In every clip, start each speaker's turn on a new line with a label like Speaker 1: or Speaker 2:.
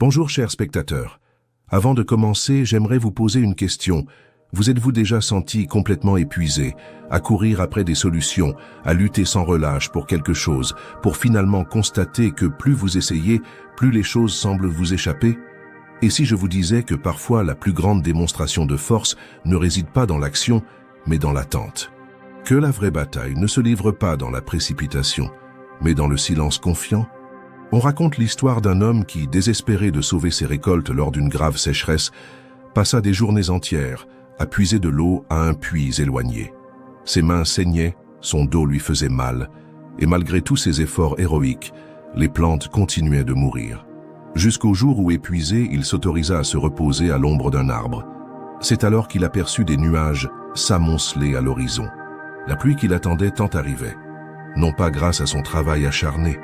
Speaker 1: Bonjour chers spectateurs. Avant de commencer, j'aimerais vous poser une question. Vous êtes-vous déjà senti complètement épuisé, à courir après des solutions, à lutter sans relâche pour quelque chose, pour finalement constater que plus vous essayez, plus les choses semblent vous échapper? Et si je vous disais que parfois la plus grande démonstration de force ne réside pas dans l'action, mais dans l'attente? Que la vraie bataille ne se livre pas dans la précipitation, mais dans le silence confiant? On raconte l'histoire d'un homme qui, désespéré de sauver ses récoltes lors d'une grave sécheresse, passa des journées entières à puiser de l'eau à un puits éloigné. Ses mains saignaient, son dos lui faisait mal, et malgré tous ses efforts héroïques, les plantes continuaient de mourir. Jusqu'au jour où, épuisé, il s'autorisa à se reposer à l'ombre d'un arbre. C'est alors qu'il aperçut des nuages s'amonceler à l'horizon. La pluie qu'il attendait tant arrivait, non pas grâce à son travail acharné,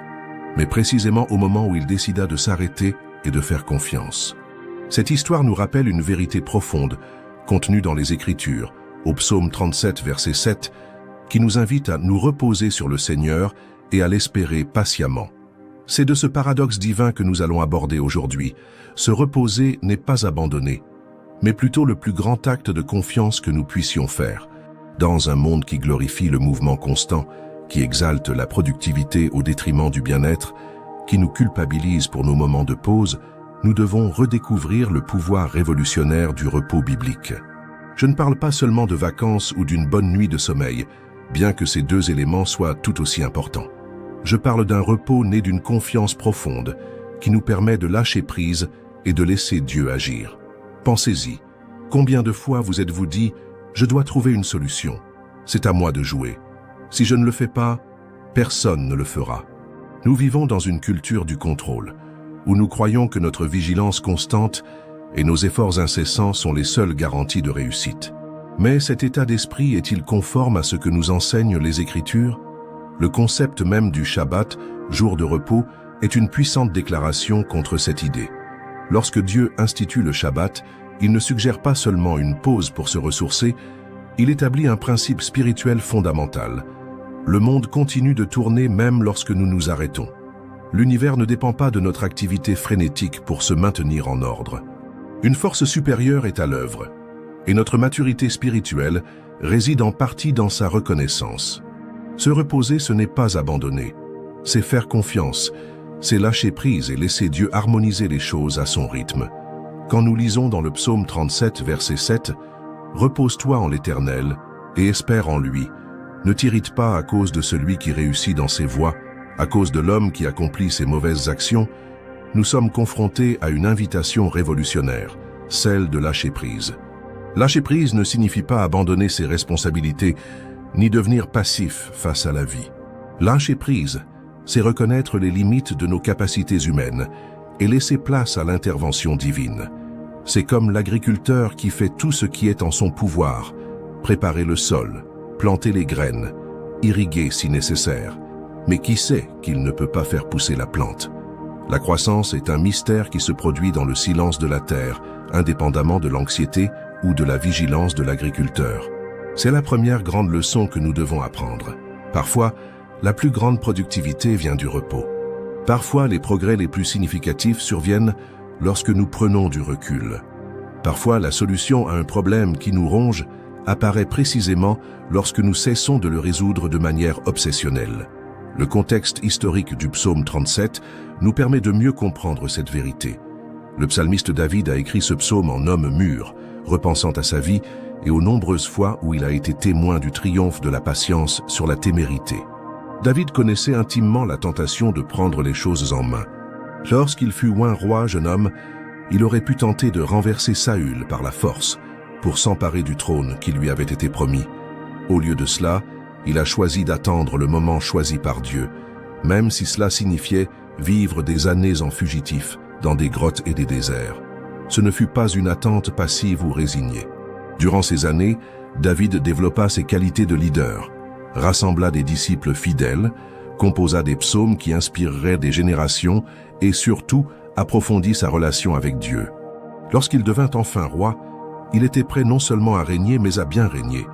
Speaker 1: mais précisément au moment où il décida de s'arrêter et de faire confiance. Cette histoire nous rappelle une vérité profonde, contenue dans les Écritures, au psaume 37, verset 7, qui nous invite à nous reposer sur le Seigneur et à l'espérer patiemment. C'est de ce paradoxe divin que nous allons aborder aujourd'hui. Se reposer n'est pas abandonner, mais plutôt le plus grand acte de confiance que nous puissions faire. Dans un monde qui glorifie le mouvement constant, qui exalte la productivité au détriment du bien-être, qui nous culpabilise pour nos moments de pause, nous devons redécouvrir le pouvoir révolutionnaire du repos biblique. Je ne parle pas seulement de vacances ou d'une bonne nuit de sommeil, bien que ces deux éléments soient tout aussi importants. Je parle d'un repos né d'une confiance profonde, qui nous permet de lâcher prise et de laisser Dieu agir. Pensez-y, combien de fois vous êtes-vous dit « Je dois trouver une solution, c'est à moi de jouer. Si je ne le fais pas, personne ne le fera. » Nous vivons dans une culture du contrôle, où nous croyons que notre vigilance constante et nos efforts incessants sont les seules garanties de réussite. Mais cet état d'esprit est-il conforme à ce que nous enseignent les Écritures? Le concept même du Shabbat, jour de repos, est une puissante déclaration contre cette idée. Lorsque Dieu institue le Shabbat, il ne suggère pas seulement une pause pour se ressourcer, il établit un principe spirituel fondamental. Le monde continue de tourner même lorsque nous nous arrêtons. L'univers ne dépend pas de notre activité frénétique pour se maintenir en ordre. Une force supérieure est à l'œuvre, et notre maturité spirituelle réside en partie dans sa reconnaissance. Se reposer, ce n'est pas abandonner, c'est faire confiance, c'est lâcher prise et laisser Dieu harmoniser les choses à son rythme. Quand nous lisons dans le psaume 37, verset 7, « Repose-toi en l'Éternel et espère en lui. Ne t'irrite pas à cause de celui qui réussit dans ses voies, à cause de l'homme qui accomplit ses mauvaises actions. » Nous sommes confrontés à une invitation révolutionnaire, celle de lâcher prise. Lâcher prise ne signifie pas abandonner ses responsabilités, ni devenir passif face à la vie. Lâcher prise, c'est reconnaître les limites de nos capacités humaines et laisser place à l'intervention divine. C'est comme l'agriculteur qui fait tout ce qui est en son pouvoir, préparer le sol, planter les graines, irriguer si nécessaire, mais qui sait qu'il ne peut pas faire pousser la plante. La croissance est un mystère qui se produit dans le silence de la terre, indépendamment de l'anxiété ou de la vigilance de l'agriculteur. C'est la première grande leçon que nous devons apprendre. Parfois, la plus grande productivité vient du repos. Parfois, les progrès les plus significatifs surviennent lorsque nous prenons du recul. Parfois, la solution à un problème qui nous ronge apparaît précisément lorsque nous cessons de le résoudre de manière obsessionnelle. Le contexte historique du psaume 37 nous permet de mieux comprendre cette vérité. Le psalmiste David a écrit ce psaume en homme mûr, repensant à sa vie et aux nombreuses fois où il a été témoin du triomphe de la patience sur la témérité. David connaissait intimement la tentation de prendre les choses en main. Lorsqu'il fut oint roi jeune homme, il aurait pu tenter de renverser Saül par la force pour s'emparer du trône qui lui avait été promis. Au lieu de cela, il a choisi d'attendre le moment choisi par Dieu, même si cela signifiait vivre des années en fugitif dans des grottes et des déserts. Ce ne fut pas une attente passive ou résignée. Durant ces années, David développa ses qualités de leader, rassembla des disciples fidèles, composa des psaumes qui inspireraient des générations et surtout approfondit sa relation avec Dieu. Lorsqu'il devint enfin roi, il était prêt non seulement à régner mais à bien régner,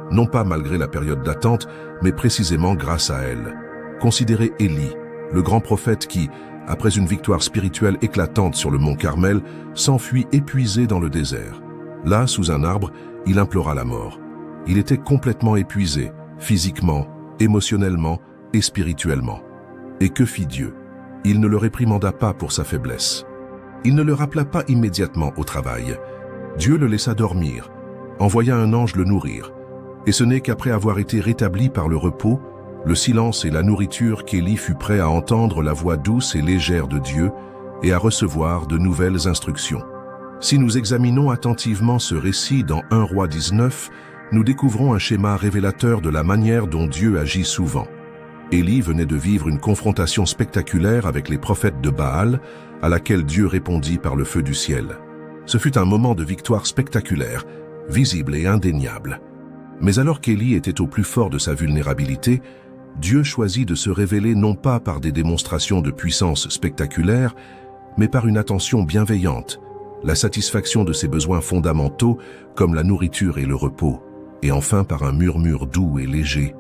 Speaker 1: non pas malgré la période d'attente, mais précisément grâce à elle. Considérez Élie, le grand prophète qui, après une victoire spirituelle éclatante sur le mont Carmel, s'enfuit épuisé dans le désert. Là, sous un arbre, il implora la mort. Il était complètement épuisé, physiquement, émotionnellement et spirituellement. Et que fit Dieu? Il ne le réprimanda pas pour sa faiblesse. Il ne le rappela pas immédiatement au travail. Dieu le laissa dormir, envoya un ange le nourrir. Et ce n'est qu'après avoir été rétabli par le repos, le silence et la nourriture qu'Élie fut prêt à entendre la voix douce et légère de Dieu et à recevoir de nouvelles instructions. Si nous examinons attentivement ce récit dans 1 Roi 19, nous découvrons un schéma révélateur de la manière dont Dieu agit souvent. Élie venait de vivre une confrontation spectaculaire avec les prophètes de Baal, à laquelle Dieu répondit par le feu du ciel. Ce fut un moment de victoire spectaculaire, visible et indéniable. Mais alors qu'Élie était au plus fort de sa vulnérabilité, Dieu choisit de se révéler non pas par des démonstrations de puissance spectaculaires, mais par une attention bienveillante, la satisfaction de ses besoins fondamentaux comme la nourriture et le repos, et enfin par un murmure doux et léger.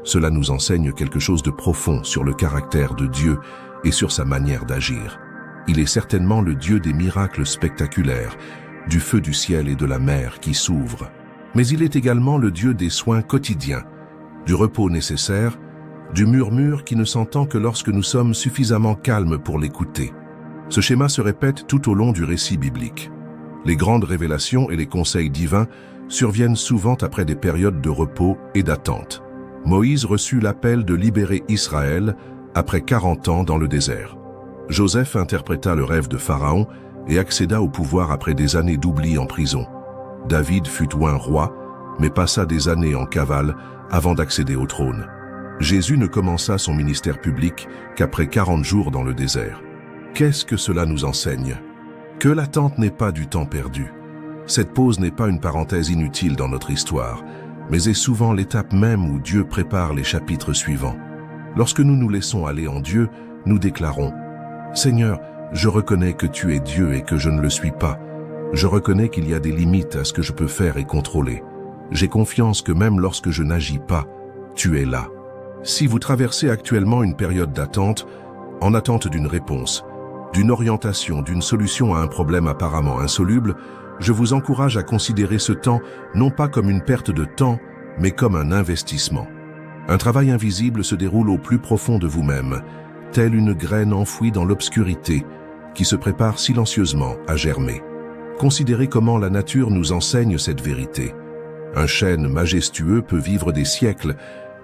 Speaker 1: Cela nous enseigne quelque chose de profond sur le caractère de Dieu et sur sa manière d'agir. Il est certainement le Dieu des miracles spectaculaires, du feu du ciel et de la mer qui s'ouvrent. Mais il est également le Dieu des soins quotidiens, du repos nécessaire, du murmure qui ne s'entend que lorsque nous sommes suffisamment calmes pour l'écouter. Ce schéma se répète tout au long du récit biblique. Les grandes révélations et les conseils divins surviennent souvent après des périodes de repos et d'attente. Moïse reçut l'appel de libérer Israël après 40 ans dans le désert. Joseph interpréta le rêve de Pharaon et accéda au pouvoir après des années d'oubli en prison. David fut oint roi, mais passa des années en cavale avant d'accéder au trône. Jésus ne commença son ministère public qu'après 40 jours dans le désert. Qu'est-ce que cela nous enseigne? Que l'attente n'est pas du temps perdu. Cette pause n'est pas une parenthèse inutile dans notre histoire, mais est souvent l'étape même où Dieu prépare les chapitres suivants. Lorsque nous nous laissons aller en Dieu, nous déclarons « Seigneur, je reconnais que tu es Dieu et que je ne le suis pas. Je reconnais qu'il y a des limites à ce que je peux faire et contrôler. J'ai confiance que même lorsque je n'agis pas, tu es là. » Si vous traversez actuellement une période d'attente, en attente d'une réponse, d'une orientation, d'une solution à un problème apparemment insoluble, je vous encourage à considérer ce temps non pas comme une perte de temps, mais comme un investissement. Un travail invisible se déroule au plus profond de vous-même, telle une graine enfouie dans l'obscurité, qui se prépare silencieusement à germer. Considérez comment la nature nous enseigne cette vérité. Un chêne majestueux peut vivre des siècles,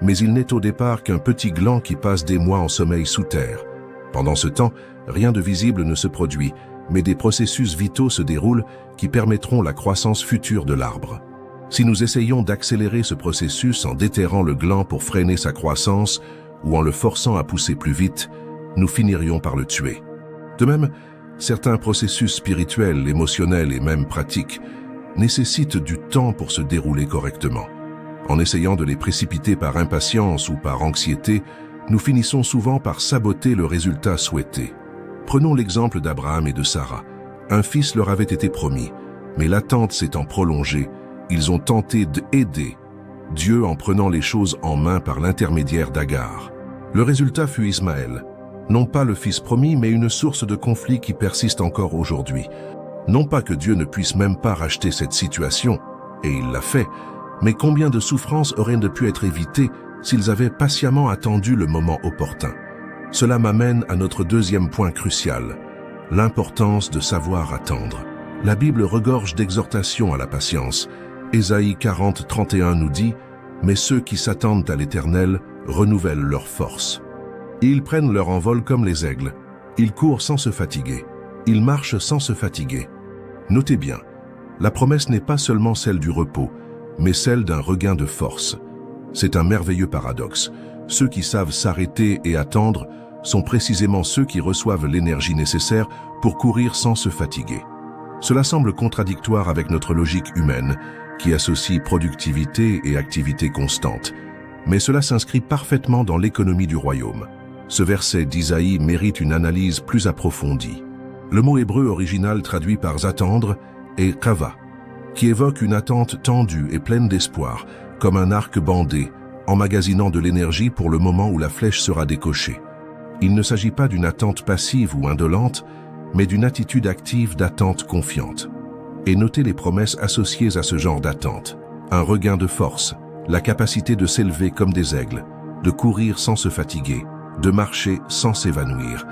Speaker 1: mais il n'est au départ qu'un petit gland qui passe des mois en sommeil sous terre. Pendant ce temps, rien de visible ne se produit, mais des processus vitaux se déroulent qui permettront la croissance future de l'arbre. Si nous essayons d'accélérer ce processus en déterrant le gland pour freiner sa croissance ou en le forçant à pousser plus vite, nous finirions par le tuer. De même, certains processus spirituels, émotionnels et même pratiques nécessitent du temps pour se dérouler correctement. En essayant de les précipiter par impatience ou par anxiété, nous finissons souvent par saboter le résultat souhaité. Prenons l'exemple d'Abraham et de Sarah. Un fils leur avait été promis, mais l'attente s'étant prolongée, ils ont tenté d'aider Dieu en prenant les choses en main par l'intermédiaire d'Agar. Le résultat fut Ismaël, non pas le fils promis, mais une source de conflit qui persiste encore aujourd'hui. Non pas que Dieu ne puisse même pas racheter cette situation, et il l'a fait, mais combien de souffrances auraient pu être évitées s'ils avaient patiemment attendu le moment opportun. Cela m'amène à notre deuxième point crucial, l'importance de savoir attendre. La Bible regorge d'exhortations à la patience. Ésaïe 40, 31 nous dit « Mais ceux qui s'attendent à l'Éternel renouvellent leur force. Ils prennent leur envol comme les aigles. Ils courent sans se fatiguer. Ils marchent sans se fatiguer. » Notez bien, la promesse n'est pas seulement celle du repos, mais celle d'un regain de force. C'est un merveilleux paradoxe. Ceux qui savent s'arrêter et attendre sont précisément ceux qui reçoivent l'énergie nécessaire pour courir sans se fatiguer. Cela semble contradictoire avec notre logique humaine, qui associe productivité et activité constante. Mais cela s'inscrit parfaitement dans l'économie du royaume. Ce verset d'Isaïe mérite une analyse plus approfondie. Le mot hébreu original traduit par « attendre » est « kava », qui évoque une attente tendue et pleine d'espoir, comme un arc bandé, emmagasinant de l'énergie pour le moment où la flèche sera décochée. Il ne s'agit pas d'une attente passive ou indolente, mais d'une attitude active d'attente confiante. Et notez les promesses associées à ce genre d'attente. Un regain de force, la capacité de s'élever comme des aigles, de courir sans se fatiguer, de marcher sans s'évanouir.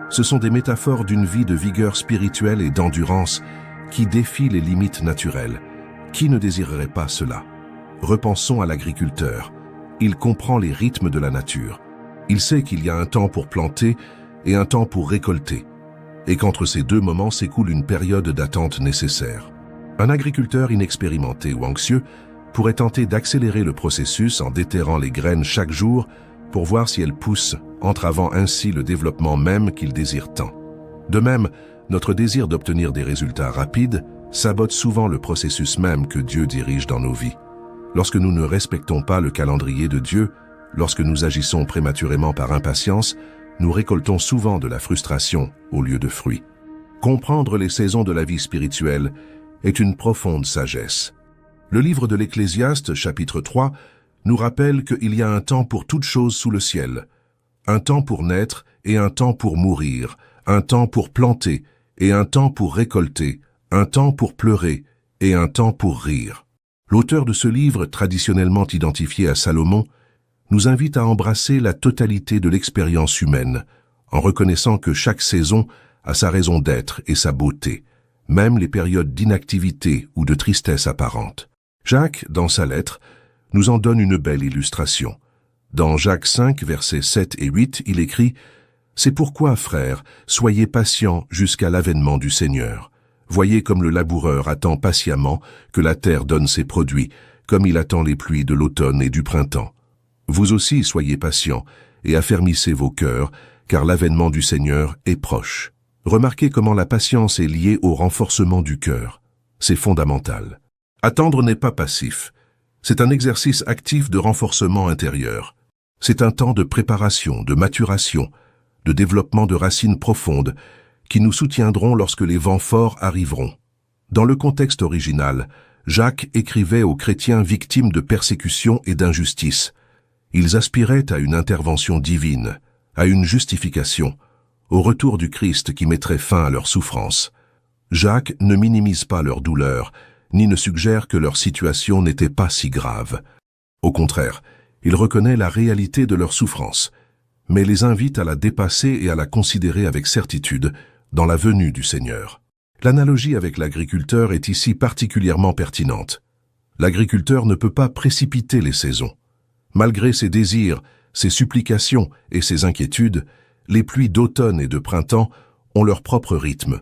Speaker 1: Ce sont des métaphores d'une vie de vigueur spirituelle et d'endurance qui défie les limites naturelles. Qui ne désirerait pas cela? Repensons à l'agriculteur. Il comprend les rythmes de la nature. Il sait qu'il y a un temps pour planter et un temps pour récolter, et qu'entre ces deux moments s'écoule une période d'attente nécessaire. Un agriculteur inexpérimenté ou anxieux pourrait tenter d'accélérer le processus en déterrant les graines chaque jour pour voir si elles poussent, entravant ainsi le développement même qu'il désire tant. De même, notre désir d'obtenir des résultats rapides sabote souvent le processus même que Dieu dirige dans nos vies. Lorsque nous ne respectons pas le calendrier de Dieu, lorsque nous agissons prématurément par impatience, nous récoltons souvent de la frustration au lieu de fruits. Comprendre les saisons de la vie spirituelle est une profonde sagesse. Le livre de l'Ecclésiaste, chapitre 3, nous rappelle qu'il y a un temps pour toutes choses sous le ciel, un temps pour naître et un temps pour mourir, un temps pour planter et un temps pour récolter, un temps pour pleurer et un temps pour rire. L'auteur de ce livre, traditionnellement identifié à Salomon, nous invite à embrasser la totalité de l'expérience humaine, en reconnaissant que chaque saison a sa raison d'être et sa beauté, même les périodes d'inactivité ou de tristesse apparente. Jacques, dans sa lettre, nous en donne une belle illustration. Dans Jacques 5, versets 7 et 8, il écrit « C'est pourquoi, frères, soyez patients jusqu'à l'avènement du Seigneur. Voyez comme le laboureur attend patiemment que la terre donne ses produits, comme il attend les pluies de l'automne et du printemps. Vous aussi soyez patients et affermissez vos cœurs, car l'avènement du Seigneur est proche. » Remarquez comment la patience est liée au renforcement du cœur. C'est fondamental. Attendre n'est pas passif. C'est un exercice actif de renforcement intérieur. C'est un temps de préparation, de maturation, de développement de racines profondes qui nous soutiendront lorsque les vents forts arriveront. Dans le contexte original, Jacques écrivait aux chrétiens victimes de persécutions et d'injustices. Ils aspiraient à une intervention divine, à une justification, au retour du Christ qui mettrait fin à leur souffrance. Jacques ne minimise pas leur douleur, ni ne suggère que leur situation n'était pas si grave. Au contraire, il reconnaît la réalité de leur souffrance, mais les invite à la dépasser et à la considérer avec certitude dans la venue du Seigneur. L'analogie avec l'agriculteur est ici particulièrement pertinente. L'agriculteur ne peut pas précipiter les saisons. Malgré ses désirs, ses supplications et ses inquiétudes, les pluies d'automne et de printemps ont leur propre rythme.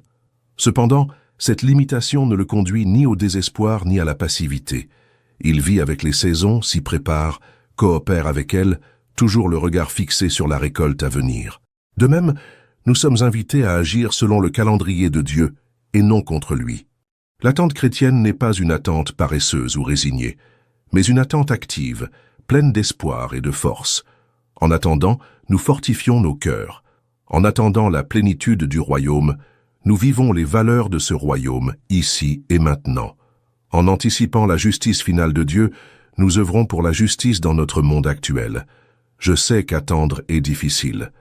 Speaker 1: Cependant, cette limitation ne le conduit ni au désespoir ni à la passivité. Il vit avec les saisons, s'y prépare, coopère avec elles, toujours le regard fixé sur la récolte à venir. De même, nous sommes invités à agir selon le calendrier de Dieu et non contre lui. L'attente chrétienne n'est pas une attente paresseuse ou résignée, mais une attente active, pleine d'espoir et de force. En attendant, nous fortifions nos cœurs. En attendant la plénitude du royaume, nous vivons les valeurs de ce royaume, ici et maintenant. En anticipant la justice finale de Dieu, nous œuvrons pour la justice dans notre monde actuel. Je sais qu'attendre est difficile.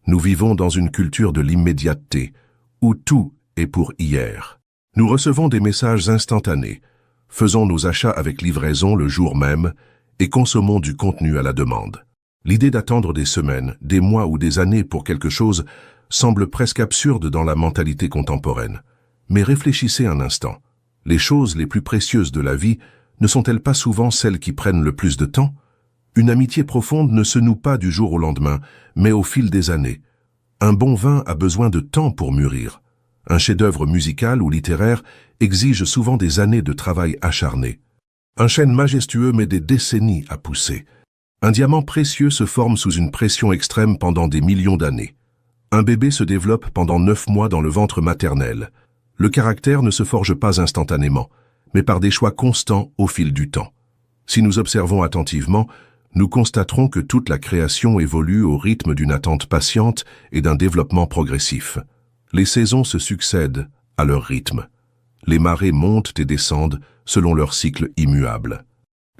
Speaker 1: Nous vivons dans une culture de l'immédiateté, où tout est pour hier. Nous recevons des messages instantanés, faisons nos achats avec livraison le jour même et consommons du contenu à la demande. L'idée d'attendre des semaines, des mois ou des années pour quelque chose semble presque absurde dans la mentalité contemporaine. Mais réfléchissez un instant. Les choses les plus précieuses de la vie ne sont-elles pas souvent celles qui prennent le plus de temps? Une amitié profonde ne se noue pas du jour au lendemain, mais au fil des années. Un bon vin a besoin de temps pour mûrir. Un chef-d'œuvre musical ou littéraire exige souvent des années de travail acharné. Un chêne majestueux met des décennies à pousser. Un diamant précieux se forme sous une pression extrême pendant des millions d'années. Un bébé se développe pendant 9 mois dans le ventre maternel. Le caractère ne se forge pas instantanément, mais par des choix constants au fil du temps. Si nous observons attentivement, nous constaterons que toute la création évolue au rythme d'une attente patiente et d'un développement progressif. Les saisons se succèdent à leur rythme. Les marées montent et descendent selon leur cycle immuable.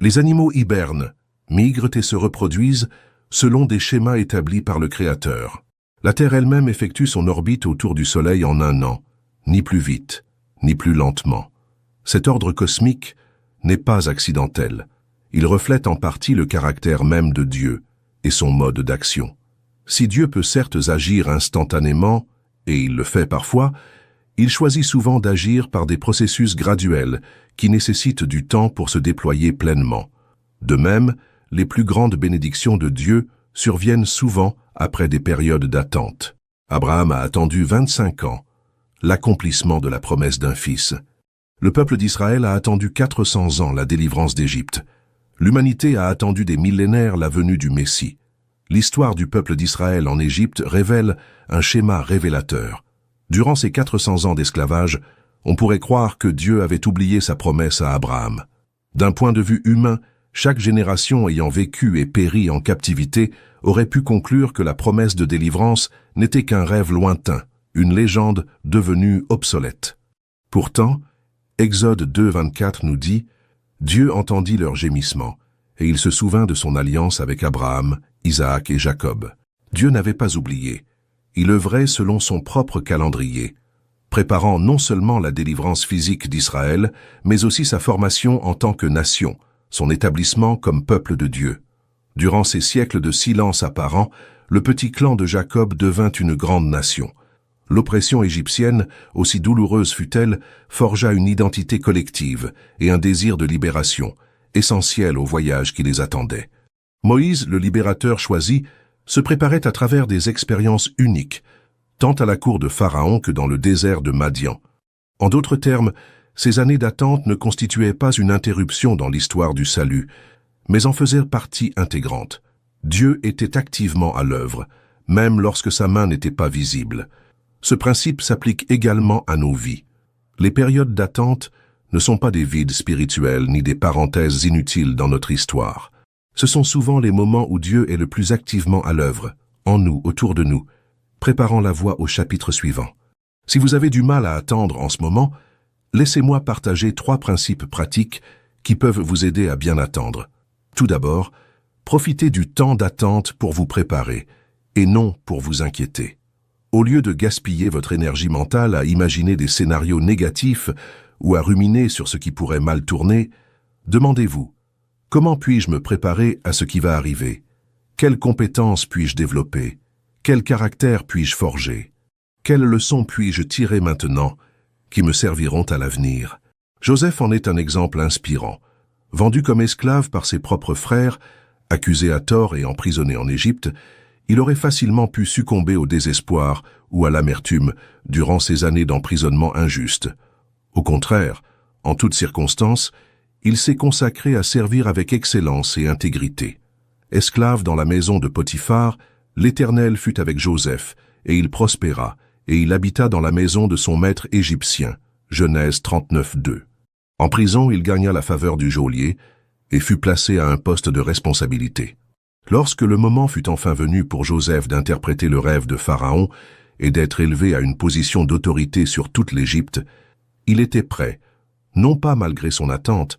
Speaker 1: Les animaux hibernent, migrent et se reproduisent selon des schémas établis par le Créateur. La Terre elle-même effectue son orbite autour du Soleil en 1 an, ni plus vite, ni plus lentement. Cet ordre cosmique n'est pas accidentel. Il reflète en partie le caractère même de Dieu et son mode d'action. Si Dieu peut certes agir instantanément, et il le fait parfois, il choisit souvent d'agir par des processus graduels qui nécessitent du temps pour se déployer pleinement. De même, les plus grandes bénédictions de Dieu surviennent souvent après des périodes d'attente. Abraham a attendu 25 ans, l'accomplissement de la promesse d'un fils. Le peuple d'Israël a attendu 400 ans la délivrance d'Égypte. L'humanité a attendu des millénaires la venue du Messie. L'histoire du peuple d'Israël en Égypte révèle un schéma révélateur. Durant ces 400 ans d'esclavage, on pourrait croire que Dieu avait oublié sa promesse à Abraham. D'un point de vue humain, chaque génération ayant vécu et péri en captivité aurait pu conclure que la promesse de délivrance n'était qu'un rêve lointain, une légende devenue obsolète. Pourtant, Exode 2:24 nous dit « Dieu entendit leurs gémissements, et il se souvint de son alliance avec Abraham, Isaac et Jacob. » Dieu n'avait pas oublié. Il œuvrait selon son propre calendrier, préparant non seulement la délivrance physique d'Israël, mais aussi sa formation en tant que nation, son établissement comme peuple de Dieu. Durant ces siècles de silence apparent, le petit clan de Jacob devint une grande nation. L'oppression égyptienne, aussi douloureuse fut-elle, forgea une identité collective et un désir de libération, essentiel au voyage qui les attendait. Moïse, le libérateur choisi, se préparait à travers des expériences uniques, tant à la cour de Pharaon que dans le désert de Madian. En d'autres termes, ces années d'attente ne constituaient pas une interruption dans l'histoire du salut, mais en faisaient partie intégrante. Dieu était activement à l'œuvre, même lorsque sa main n'était pas visible. Ce principe s'applique également à nos vies. Les périodes d'attente ne sont pas des vides spirituels ni des parenthèses inutiles dans notre histoire. Ce sont souvent les moments où Dieu est le plus activement à l'œuvre, en nous, autour de nous, préparant la voie au chapitre suivant. Si vous avez du mal à attendre en ce moment, laissez-moi partager 3 principes pratiques qui peuvent vous aider à bien attendre. Tout d'abord, profitez du temps d'attente pour vous préparer, et non pour vous inquiéter. Au lieu de gaspiller votre énergie mentale à imaginer des scénarios négatifs ou à ruminer sur ce qui pourrait mal tourner, demandez-vous, comment puis-je me préparer à ce qui va arriver? Quelles compétences puis-je développer? Quel caractère puis-je forger? Quelles leçons puis-je tirer maintenant qui me serviront à l'avenir? Joseph en est un exemple inspirant. Vendu comme esclave par ses propres frères, accusé à tort et emprisonné en Égypte, il aurait facilement pu succomber au désespoir ou à l'amertume durant ces années d'emprisonnement injuste. Au contraire, en toutes circonstances, il s'est consacré à servir avec excellence et intégrité. Esclave dans la maison de Potiphar, l'Éternel fut avec Joseph, et il prospéra, et il habita dans la maison de son maître égyptien. Genèse 39:2. En prison, il gagna la faveur du geôlier et fut placé à un poste de responsabilité. Lorsque le moment fut enfin venu pour Joseph d'interpréter le rêve de Pharaon et d'être élevé à une position d'autorité sur toute l'Égypte, il était prêt, non pas malgré son attente,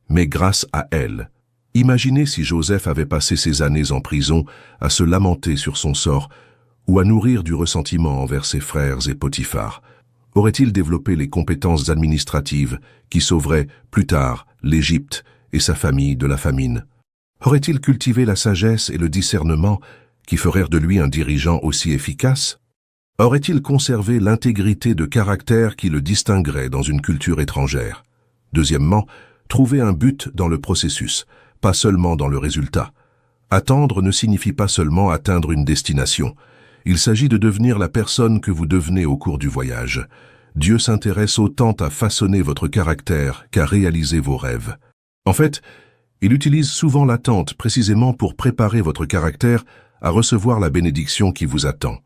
Speaker 1: mais grâce à elle. Imaginez si Joseph avait passé ses années en prison à se lamenter sur son sort ou à nourrir du ressentiment envers ses frères et Potiphar. Aurait-il développé les compétences administratives qui sauveraient, plus tard, l'Égypte et sa famille de la famine? Aurait-il cultivé la sagesse et le discernement qui feraient de lui un dirigeant aussi efficace? Aurait-il conservé l'intégrité de caractère qui le distinguerait dans une culture étrangère? Deuxièmement, trouver un but dans le processus, pas seulement dans le résultat. Attendre ne signifie pas seulement atteindre une destination. Il s'agit de devenir la personne que vous devenez au cours du voyage. Dieu s'intéresse autant à façonner votre caractère qu'à réaliser vos rêves. En fait, il utilise souvent l'attente précisément pour préparer votre caractère à recevoir la bénédiction qui vous attend.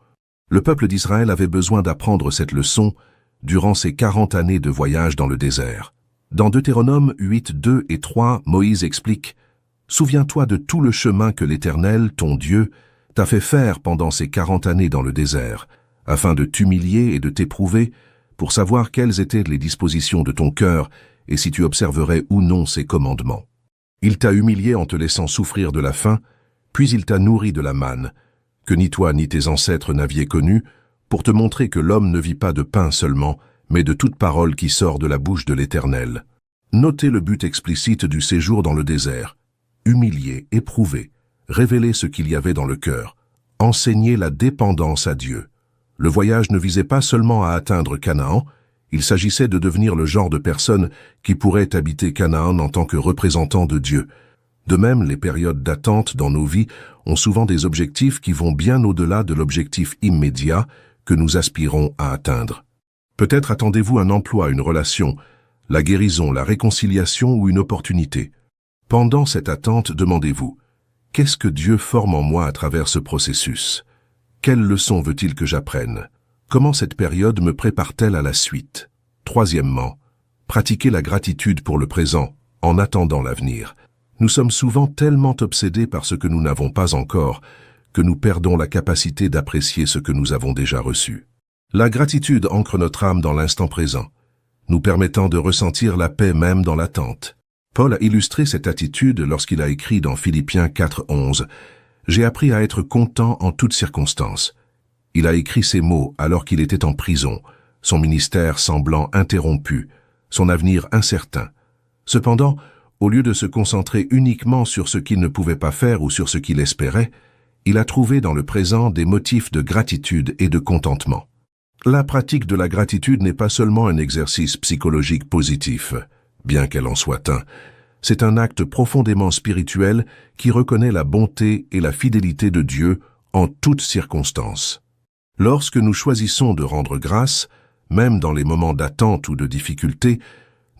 Speaker 1: Le peuple d'Israël avait besoin d'apprendre cette leçon durant ses 40 années de voyage dans le désert. Dans Deutéronome 8, 2 et 3, Moïse explique « Souviens-toi de tout le chemin que l'Éternel, ton Dieu, t'a fait faire pendant ces 40 années dans le désert, afin de t'humilier et de t'éprouver, pour savoir quelles étaient les dispositions de ton cœur et si tu observerais ou non ses commandements. Il t'a humilié en te laissant souffrir de la faim, puis il t'a nourri de la manne. que ni toi ni tes ancêtres n'aviez connu, pour te montrer que l'homme ne vit pas de pain seulement, mais de toute parole qui sort de la bouche de l'Éternel. Notez le but explicite du séjour dans le désert. Humilier, éprouver, révéler ce qu'il y avait dans le cœur, enseigner la dépendance à Dieu. Le voyage ne visait pas seulement à atteindre Canaan, il s'agissait de devenir le genre de personne qui pourrait habiter Canaan en tant que représentant de Dieu. De même, les périodes d'attente dans nos vies ont souvent des objectifs qui vont bien au-delà de l'objectif immédiat que nous aspirons à atteindre. Peut-être attendez-vous un emploi, une relation, la guérison, la réconciliation ou une opportunité. Pendant cette attente, demandez-vous, qu'est-ce que Dieu forme en moi à travers ce processus? Quelle leçon veut-il que j'apprenne? Comment cette période me prépare-t-elle à la suite? Troisièmement, pratiquez la gratitude pour le présent, en attendant l'avenir. Nous sommes souvent tellement obsédés par ce que nous n'avons pas encore, que nous perdons la capacité d'apprécier ce que nous avons déjà reçu. La gratitude ancre notre âme dans l'instant présent, nous permettant de ressentir la paix même dans l'attente. Paul a illustré cette attitude lorsqu'il a écrit dans Philippiens 4:11 « J'ai appris à être content en toutes circonstances ». Il a écrit ces mots alors qu'il était en prison, son ministère semblant interrompu, son avenir incertain. Cependant, au lieu de se concentrer uniquement sur ce qu'il ne pouvait pas faire ou sur ce qu'il espérait, il a trouvé dans le présent des motifs de gratitude et de contentement. La pratique de la gratitude n'est pas seulement un exercice psychologique positif, bien qu'elle en soit un. C'est un acte profondément spirituel qui reconnaît la bonté et la fidélité de Dieu en toutes circonstances. Lorsque nous choisissons de rendre grâce, même dans les moments d'attente ou de difficulté,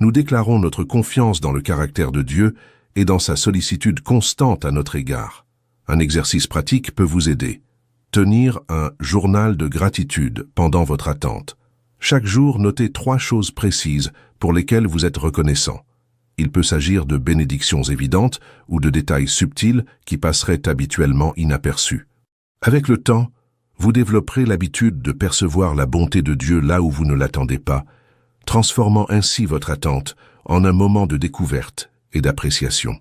Speaker 1: nous déclarons notre confiance dans le caractère de Dieu et dans sa sollicitude constante à notre égard. Un exercice pratique peut vous aider. Tenir un journal de gratitude pendant votre attente. Chaque jour, notez 3 choses précises pour lesquelles vous êtes reconnaissant. Il peut s'agir de bénédictions évidentes ou de détails subtils qui passeraient habituellement inaperçus. Avec le temps, vous développerez l'habitude de percevoir la bonté de Dieu là où vous ne l'attendez pas, transformant ainsi votre attente en un moment de découverte et d'appréciation.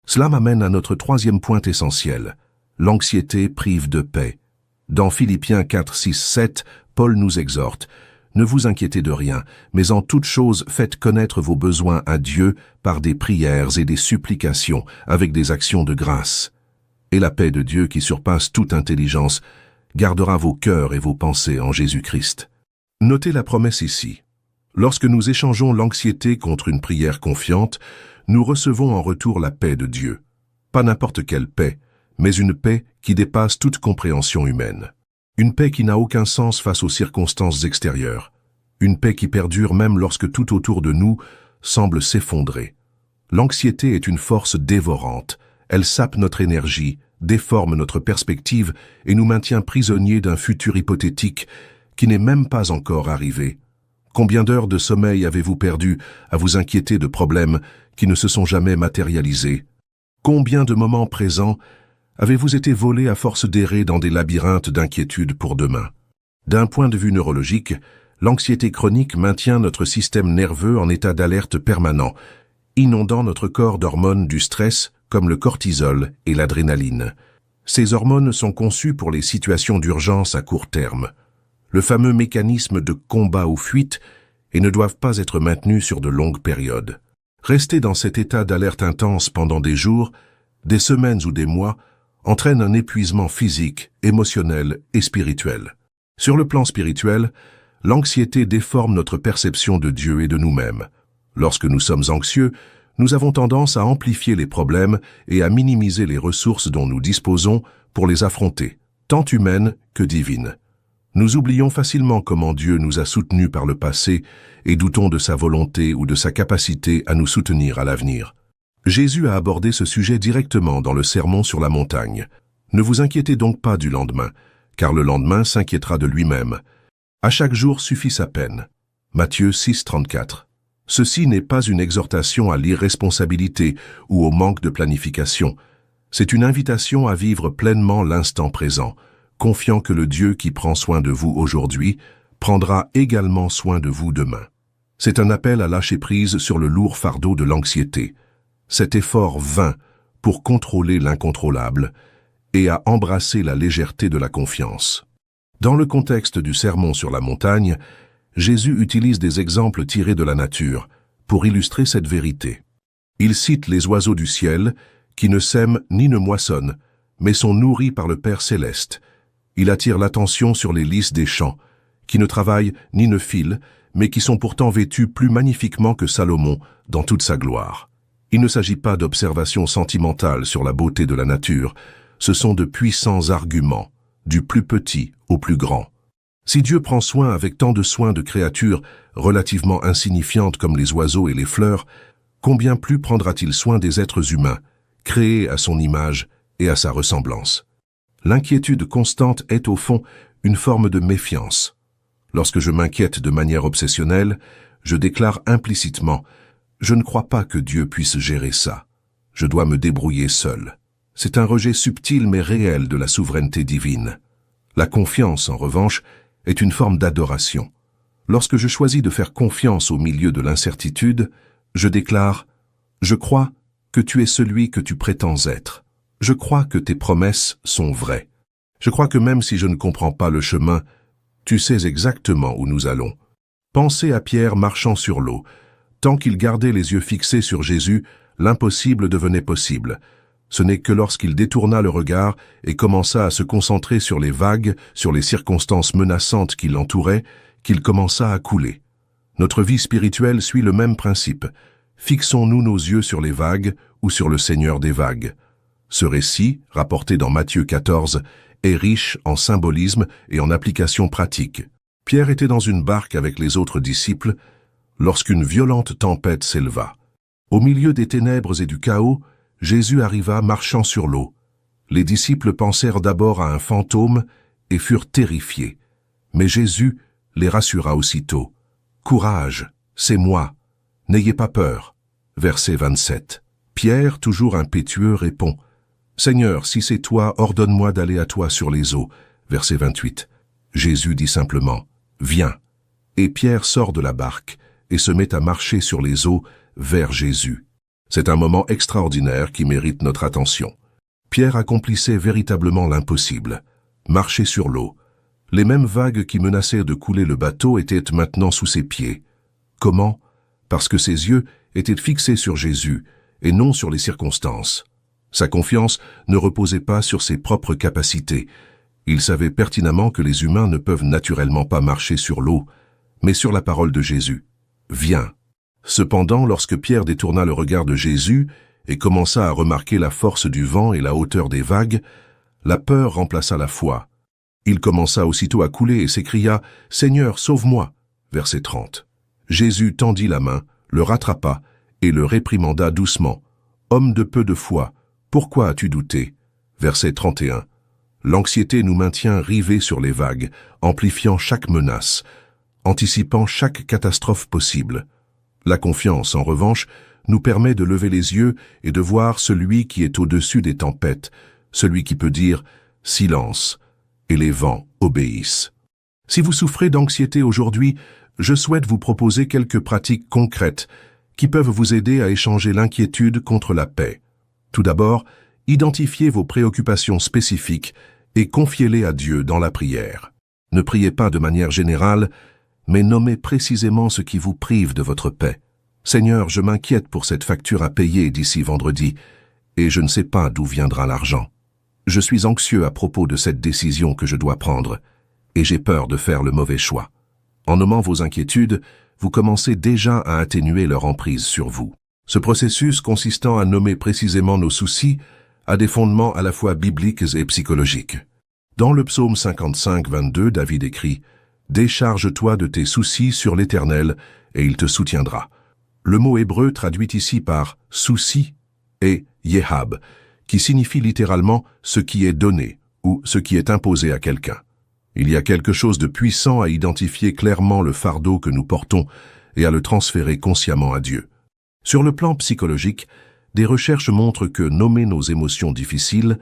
Speaker 1: Cela m'amène à notre 3e point essentiel. L'anxiété prive de paix. Dans Philippiens 4:6-7, Paul nous exhorte « Ne vous inquiétez de rien, mais en toute chose faites connaître vos besoins à Dieu par des prières et des supplications, avec des actions de grâce. Et la paix de Dieu qui surpasse toute intelligence gardera vos cœurs et vos pensées en Jésus-Christ. » Notez la promesse ici. Lorsque nous échangeons l'anxiété contre une prière confiante, nous recevons en retour la paix de Dieu. Pas n'importe quelle paix, mais une paix qui dépasse toute compréhension humaine. Une paix qui n'a aucun sens face aux circonstances extérieures. Une paix qui perdure même lorsque tout autour de nous semble s'effondrer. L'anxiété est une force dévorante. Elle sape notre énergie, déforme notre perspective et nous maintient prisonniers d'un futur hypothétique qui n'est même pas encore arrivé. Combien d'heures de sommeil avez-vous perdu à vous inquiéter de problèmes qui ne se sont jamais matérialisés? Combien de moments présents avez-vous été volé à force d'errer dans des labyrinthes d'inquiétude pour demain? D'un point de vue neurologique, l'anxiété chronique maintient notre système nerveux en état d'alerte permanent, inondant notre corps d'hormones du stress comme le cortisol et l'adrénaline. Ces hormones sont conçues pour les situations d'urgence à court terme, le fameux mécanisme de combat ou fuite, et ne doivent pas être maintenues sur de longues périodes. Rester dans cet état d'alerte intense pendant des jours, des semaines ou des mois entraîne un épuisement physique, émotionnel et spirituel. Sur le plan spirituel, l'anxiété déforme notre perception de Dieu et de nous-mêmes. Lorsque nous sommes anxieux, nous avons tendance à amplifier les problèmes et à minimiser les ressources dont nous disposons pour les affronter, tant humaines que divines. Nous oublions facilement comment Dieu nous a soutenus par le passé et doutons de sa volonté ou de sa capacité à nous soutenir à l'avenir. Jésus a abordé ce sujet directement dans le Sermon sur la montagne. Ne vous inquiétez donc pas du lendemain, car le lendemain s'inquiétera de lui-même. À chaque jour suffit sa peine. Matthieu 6:34. Ceci n'est pas une exhortation à l'irresponsabilité ou au manque de planification. C'est une invitation à vivre pleinement l'instant présent, confiant que le Dieu qui prend soin de vous aujourd'hui prendra également soin de vous demain. C'est un appel à lâcher prise sur le lourd fardeau de l'anxiété. Cet effort vain pour contrôler l'incontrôlable et à embrasser la légèreté de la confiance. Dans le contexte du sermon sur la montagne, Jésus utilise des exemples tirés de la nature pour illustrer cette vérité. Il cite les oiseaux du ciel qui ne sèment ni ne moissonnent, mais sont nourris par le Père céleste. Il attire l'attention sur les lys des champs, qui ne travaillent ni ne filent, mais qui sont pourtant vêtus plus magnifiquement que Salomon dans toute sa gloire. Il ne s'agit pas d'observations sentimentales sur la beauté de la nature, ce sont de puissants arguments, du plus petit au plus grand. Si Dieu prend soin avec tant de soin de créatures relativement insignifiantes comme les oiseaux et les fleurs, combien plus prendra-t-il soin des êtres humains, créés à son image et à sa ressemblance? L'inquiétude constante est au fond une forme de méfiance. Lorsque je m'inquiète de manière obsessionnelle, je déclare implicitement « Je ne crois pas que Dieu puisse gérer ça. Je dois me débrouiller seul. » C'est un rejet subtil mais réel de la souveraineté divine. La confiance, en revanche, est une forme d'adoration. Lorsque je choisis de faire confiance au milieu de l'incertitude, je déclare « Je crois que tu es celui que tu prétends être. Je crois que tes promesses sont vraies. Je crois que même si je ne comprends pas le chemin, tu sais exactement où nous allons. » Pensez à Pierre marchant sur l'eau. Tant qu'il gardait les yeux fixés sur Jésus, l'impossible devenait possible. Ce n'est que lorsqu'il détourna le regard et commença à se concentrer sur les vagues, sur les circonstances menaçantes qui l'entouraient, qu'il commença à couler. Notre vie spirituelle suit le même principe. Fixons-nous nos yeux sur les vagues ou sur le Seigneur des vagues. Ce récit, rapporté dans Matthieu 14, est riche en symbolisme et en applications pratiques. Pierre était dans une barque avec les autres disciples lorsqu'une violente tempête s'éleva. Au milieu des ténèbres et du chaos, Jésus arriva marchant sur l'eau. Les disciples pensèrent d'abord à un fantôme et furent terrifiés. Mais Jésus les rassura aussitôt. « Courage, c'est moi, n'ayez pas peur. » Verset 27. Pierre, toujours impétueux, répond « Seigneur, si c'est toi, ordonne-moi d'aller à toi sur les eaux. » Verset 28. Jésus dit simplement « Viens ». Et Pierre sort de la barque et se met à marcher sur les eaux vers Jésus. C'est un moment extraordinaire qui mérite notre attention. Pierre accomplissait véritablement l'impossible, marcher sur l'eau. Les mêmes vagues qui menaçaient de couler le bateau étaient maintenant sous ses pieds. Comment? Parce que ses yeux étaient fixés sur Jésus et non sur les circonstances. Sa confiance ne reposait pas sur ses propres capacités. Il savait pertinemment que les humains ne peuvent naturellement pas marcher sur l'eau, mais sur la parole de Jésus. « Viens ». Cependant, lorsque Pierre détourna le regard de Jésus et commença à remarquer la force du vent et la hauteur des vagues, la peur remplaça la foi. Il commença aussitôt à couler et s'écria « Seigneur, sauve-moi » verset 30. Jésus tendit la main, le rattrapa et le réprimanda doucement. « Homme de peu de foi, pourquoi as-tu douté » Verset 31. L'anxiété nous maintient rivés sur les vagues, amplifiant chaque menace, anticipant chaque catastrophe possible. La confiance, en revanche, nous permet de lever les yeux et de voir celui qui est au-dessus des tempêtes, celui qui peut dire « silence » et les vents obéissent. Si vous souffrez d'anxiété aujourd'hui, je souhaite vous proposer quelques pratiques concrètes qui peuvent vous aider à échanger l'inquiétude contre la paix. Tout d'abord, identifiez vos préoccupations spécifiques et confiez-les à Dieu dans la prière. Ne priez pas de manière générale, mais nommez précisément ce qui vous prive de votre paix. Seigneur, je m'inquiète pour cette facture à payer d'ici vendredi, et je ne sais pas d'où viendra l'argent. Je suis anxieux à propos de cette décision que je dois prendre, et j'ai peur de faire le mauvais choix. En nommant vos inquiétudes, vous commencez déjà à atténuer leur emprise sur vous. Ce processus consistant à nommer précisément nos soucis a des fondements à la fois bibliques et psychologiques. Dans le psaume 55, 22, David écrit « Décharge-toi de tes soucis sur l'Éternel, et il te soutiendra ». Le mot hébreu traduit ici par « souci » est « yehab », qui signifie littéralement « ce qui est donné » ou « ce qui est imposé à quelqu'un ». Il y a quelque chose de puissant à identifier clairement le fardeau que nous portons et à le transférer consciemment à Dieu. Sur le plan psychologique, des recherches montrent que nommer nos émotions difficiles,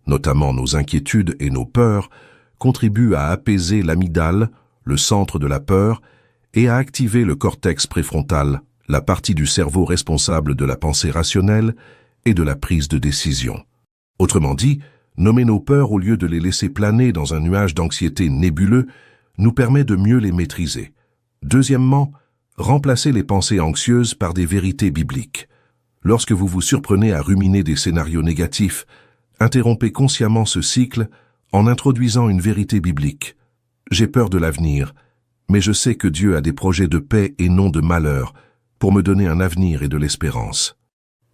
Speaker 1: notamment nos inquiétudes et nos peurs, contribue à apaiser l'amygdale, le centre de la peur, et à activer le cortex préfrontal, la partie du cerveau responsable de la pensée rationnelle et de la prise de décision. Autrement dit, Nommer nos peurs au lieu de les laisser planer dans un nuage d'anxiété nébuleux nous permet de mieux les maîtriser. Deuxièmement, remplacer les pensées anxieuses par des vérités bibliques. Lorsque vous vous surprenez à ruminer des scénarios négatifs, interrompez consciemment ce cycle en introduisant une vérité biblique. J'ai peur de l'avenir, mais je sais que Dieu a des projets de paix et non de malheur pour me donner un avenir et de l'espérance.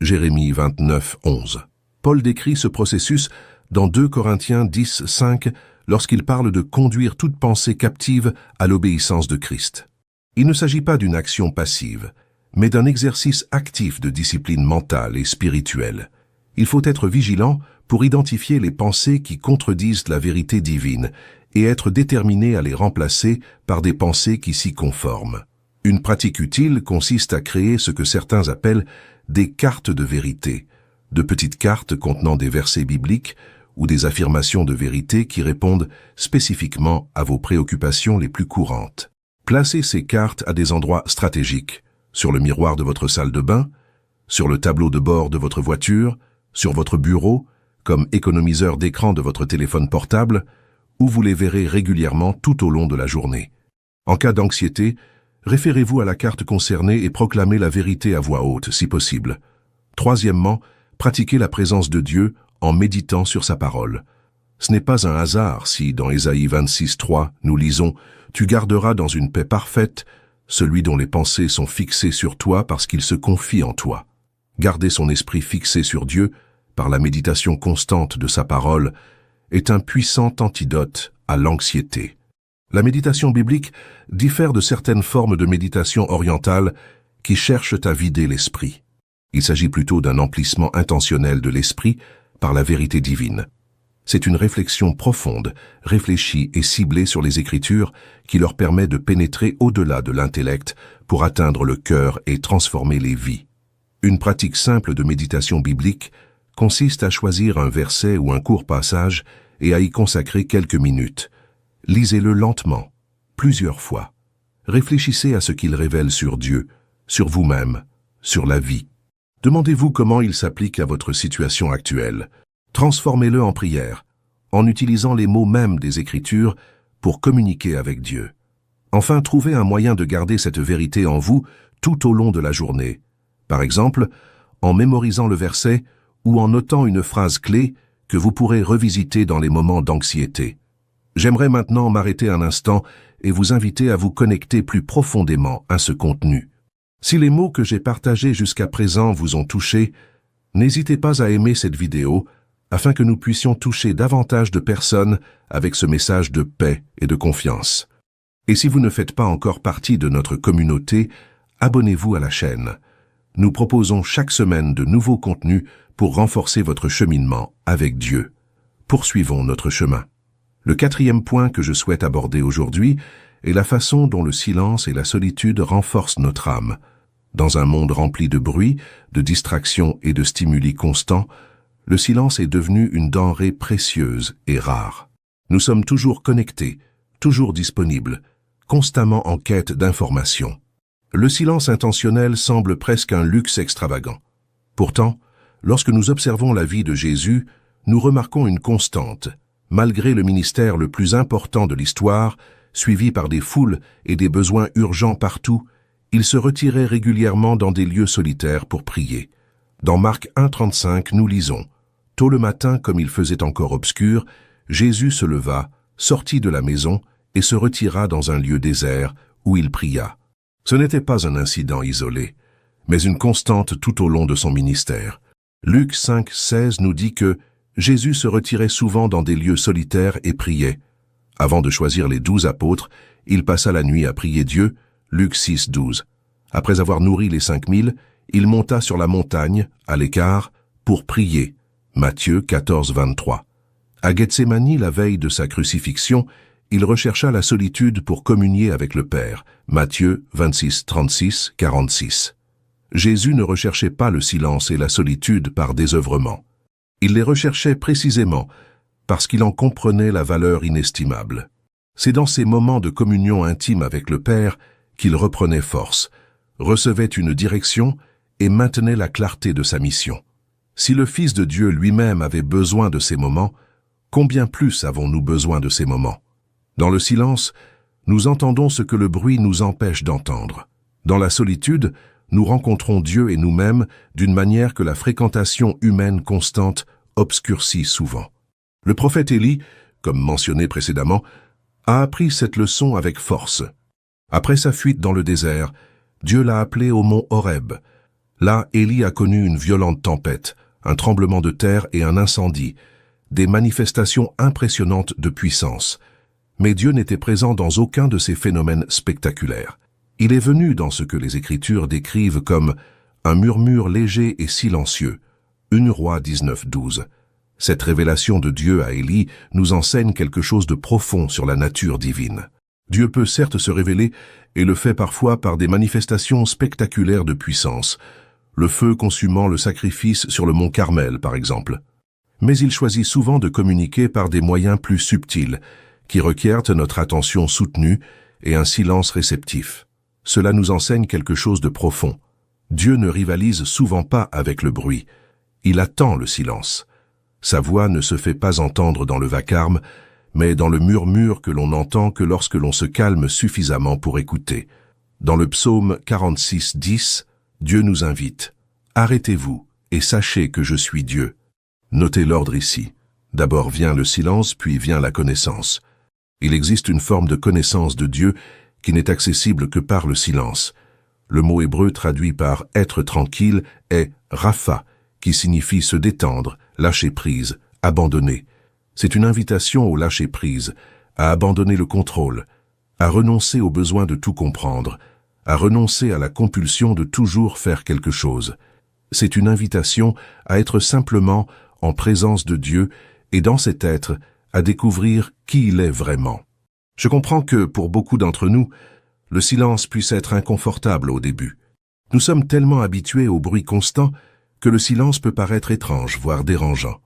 Speaker 1: Jérémie 29, 11. Paul décrit ce processus dans 2 Corinthiens 10, 5 lorsqu'il parle de conduire toute pensée captive à l'obéissance de Christ. Il ne s'agit pas d'une action passive, mais d'un exercice actif de discipline mentale et spirituelle. Il faut être vigilant pour identifier les pensées qui contredisent la vérité divine et être déterminé à les remplacer par des pensées qui s'y conforment. Une pratique utile consiste à créer ce que certains appellent des cartes de vérité, de petites cartes contenant des versets bibliques ou des affirmations de vérité qui répondent spécifiquement à vos préoccupations les plus courantes. Placez ces cartes à des endroits stratégiques, sur le miroir de votre salle de bain, sur le tableau de bord de votre voiture, sur votre bureau, comme économiseur d'écran de votre téléphone portable, où vous les verrez régulièrement tout au long de la journée. En cas d'anxiété, référez-vous à la carte concernée et proclamez la vérité à voix haute, si possible. Troisièmement, pratiquez la présence de Dieu en méditant sur sa parole. Ce n'est pas un hasard si, dans Ésaïe 26, 3, nous lisons « Tu garderas dans une paix parfaite celui dont les pensées sont fixées sur toi parce qu'il se confie en toi. » Garder son esprit fixé sur Dieu, par la méditation constante de sa parole, est un puissant antidote à l'anxiété. La méditation biblique diffère de certaines formes de méditation orientale qui cherchent à vider l'esprit. Il s'agit plutôt d'un emplissement intentionnel de l'esprit par la vérité divine. C'est une réflexion profonde, réfléchie et ciblée sur les Écritures qui leur permet de pénétrer au-delà de l'intellect pour atteindre le cœur et transformer les vies. Une pratique simple de méditation biblique consiste à choisir un verset ou un court passage et à y consacrer quelques minutes. Lisez-le lentement, plusieurs fois. Réfléchissez à ce qu'il révèle sur Dieu, sur vous-même, sur la vie. Demandez-vous comment il s'applique à votre situation actuelle. Transformez-le en prière, en utilisant les mots mêmes des Écritures pour communiquer avec Dieu. Enfin, trouvez un moyen de garder cette vérité en vous tout au long de la journée. Par exemple, en mémorisant le verset ou en notant une phrase clé que vous pourrez revisiter dans les moments d'anxiété. J'aimerais maintenant m'arrêter un instant et vous inviter à vous connecter plus profondément à ce contenu. Si les mots que j'ai partagés jusqu'à présent vous ont touché, n'hésitez pas à aimer cette vidéo afin que nous puissions toucher davantage de personnes avec ce message de paix et de confiance. Et si vous ne faites pas encore partie de notre communauté, abonnez-vous à la chaîne. Nous proposons chaque semaine de nouveaux contenus pour renforcer votre cheminement avec Dieu. Poursuivons notre chemin. Le quatrième point que je souhaite aborder aujourd'hui est la façon dont le silence et la solitude renforcent notre âme. Dans un monde rempli de bruit, de distractions et de stimuli constants, le silence est devenu une denrée précieuse et rare. Nous sommes toujours connectés, toujours disponibles, constamment en quête d'informations. Le silence intentionnel semble presque un luxe extravagant. Pourtant, lorsque nous observons la vie de Jésus, nous remarquons une constante. Malgré le ministère le plus important de l'histoire, suivi par des foules et des besoins urgents partout, il se retirait régulièrement dans des lieux solitaires pour prier. Dans Marc 1,35, nous lisons « Tôt le matin, comme il faisait encore obscur, Jésus se leva, sortit de la maison et se retira dans un lieu désert où il pria. » Ce n'était pas un incident isolé, mais une constante tout au long de son ministère. Luc 5,16 nous dit que Jésus se retirait souvent dans des lieux solitaires et priait. Avant de choisir les 12 apôtres, il passa la nuit à prier Dieu, Luc 6,12. Après avoir nourri les 5000, il monta sur la montagne, à l'écart, pour prier, Matthieu 14,23. À Gethsémani, la veille de sa crucifixion, il rechercha la solitude pour communier avec le Père, Matthieu 26,36, 46. Jésus ne recherchait pas le silence et la solitude par désœuvrement. Il les recherchait précisément parce qu'il en comprenait la valeur inestimable. C'est dans ces moments de communion intime avec le Père qu'il reprenait force, recevait une direction et maintenait la clarté de sa mission. Si le Fils de Dieu lui-même avait besoin de ces moments, Combien plus avons-nous besoin de ces moments? Dans le silence, nous entendons ce que le bruit nous empêche d'entendre. Dans la solitude, nous rencontrons Dieu et nous-mêmes d'une manière que la fréquentation humaine constante obscurcit souvent. Le prophète Élie, comme mentionné précédemment, a appris cette leçon avec force. Après sa fuite dans le désert, Dieu l'a appelé au mont Horeb. Là, Élie a connu une violente tempête, un tremblement de terre et un incendie, des manifestations impressionnantes de puissance. Mais Dieu n'était présent dans aucun de ces phénomènes spectaculaires. Il est venu dans ce que les Écritures décrivent comme un murmure léger et silencieux. 1 Roi 19:12. Cette révélation de Dieu à Élie nous enseigne quelque chose de profond sur la nature divine. Dieu peut certes se révéler, et le fait parfois par des manifestations spectaculaires de puissance, le feu consumant le sacrifice sur le mont Carmel par exemple. Mais il choisit souvent de communiquer par des moyens plus subtils, qui requièrent notre attention soutenue et un silence réceptif. Cela nous enseigne quelque chose de profond. Dieu ne rivalise souvent pas avec le bruit. Il attend le silence. Sa voix ne se fait pas entendre dans le vacarme, mais dans le murmure que l'on n'entend que lorsque l'on se calme suffisamment pour écouter. Dans le psaume 46:10, Dieu nous invite. « Arrêtez-vous et sachez que je suis Dieu. » Notez l'ordre ici. D'abord vient le silence, puis vient la connaissance. Il existe une forme de connaissance de Dieu qui n'est accessible que par le silence. Le mot hébreu traduit par « être tranquille » est « rapha », qui signifie se détendre, lâcher prise, abandonner. C'est une invitation au lâcher prise, à abandonner le contrôle, à renoncer au besoin de tout comprendre, à renoncer à la compulsion de toujours faire quelque chose. C'est une invitation à être simplement en présence de Dieu et dans cet être, à découvrir qui il est vraiment. Je comprends que, pour beaucoup d'entre nous, le silence puisse être inconfortable au début. Nous sommes tellement habitués au bruit constant que le silence peut paraître étrange, voire dérangeant.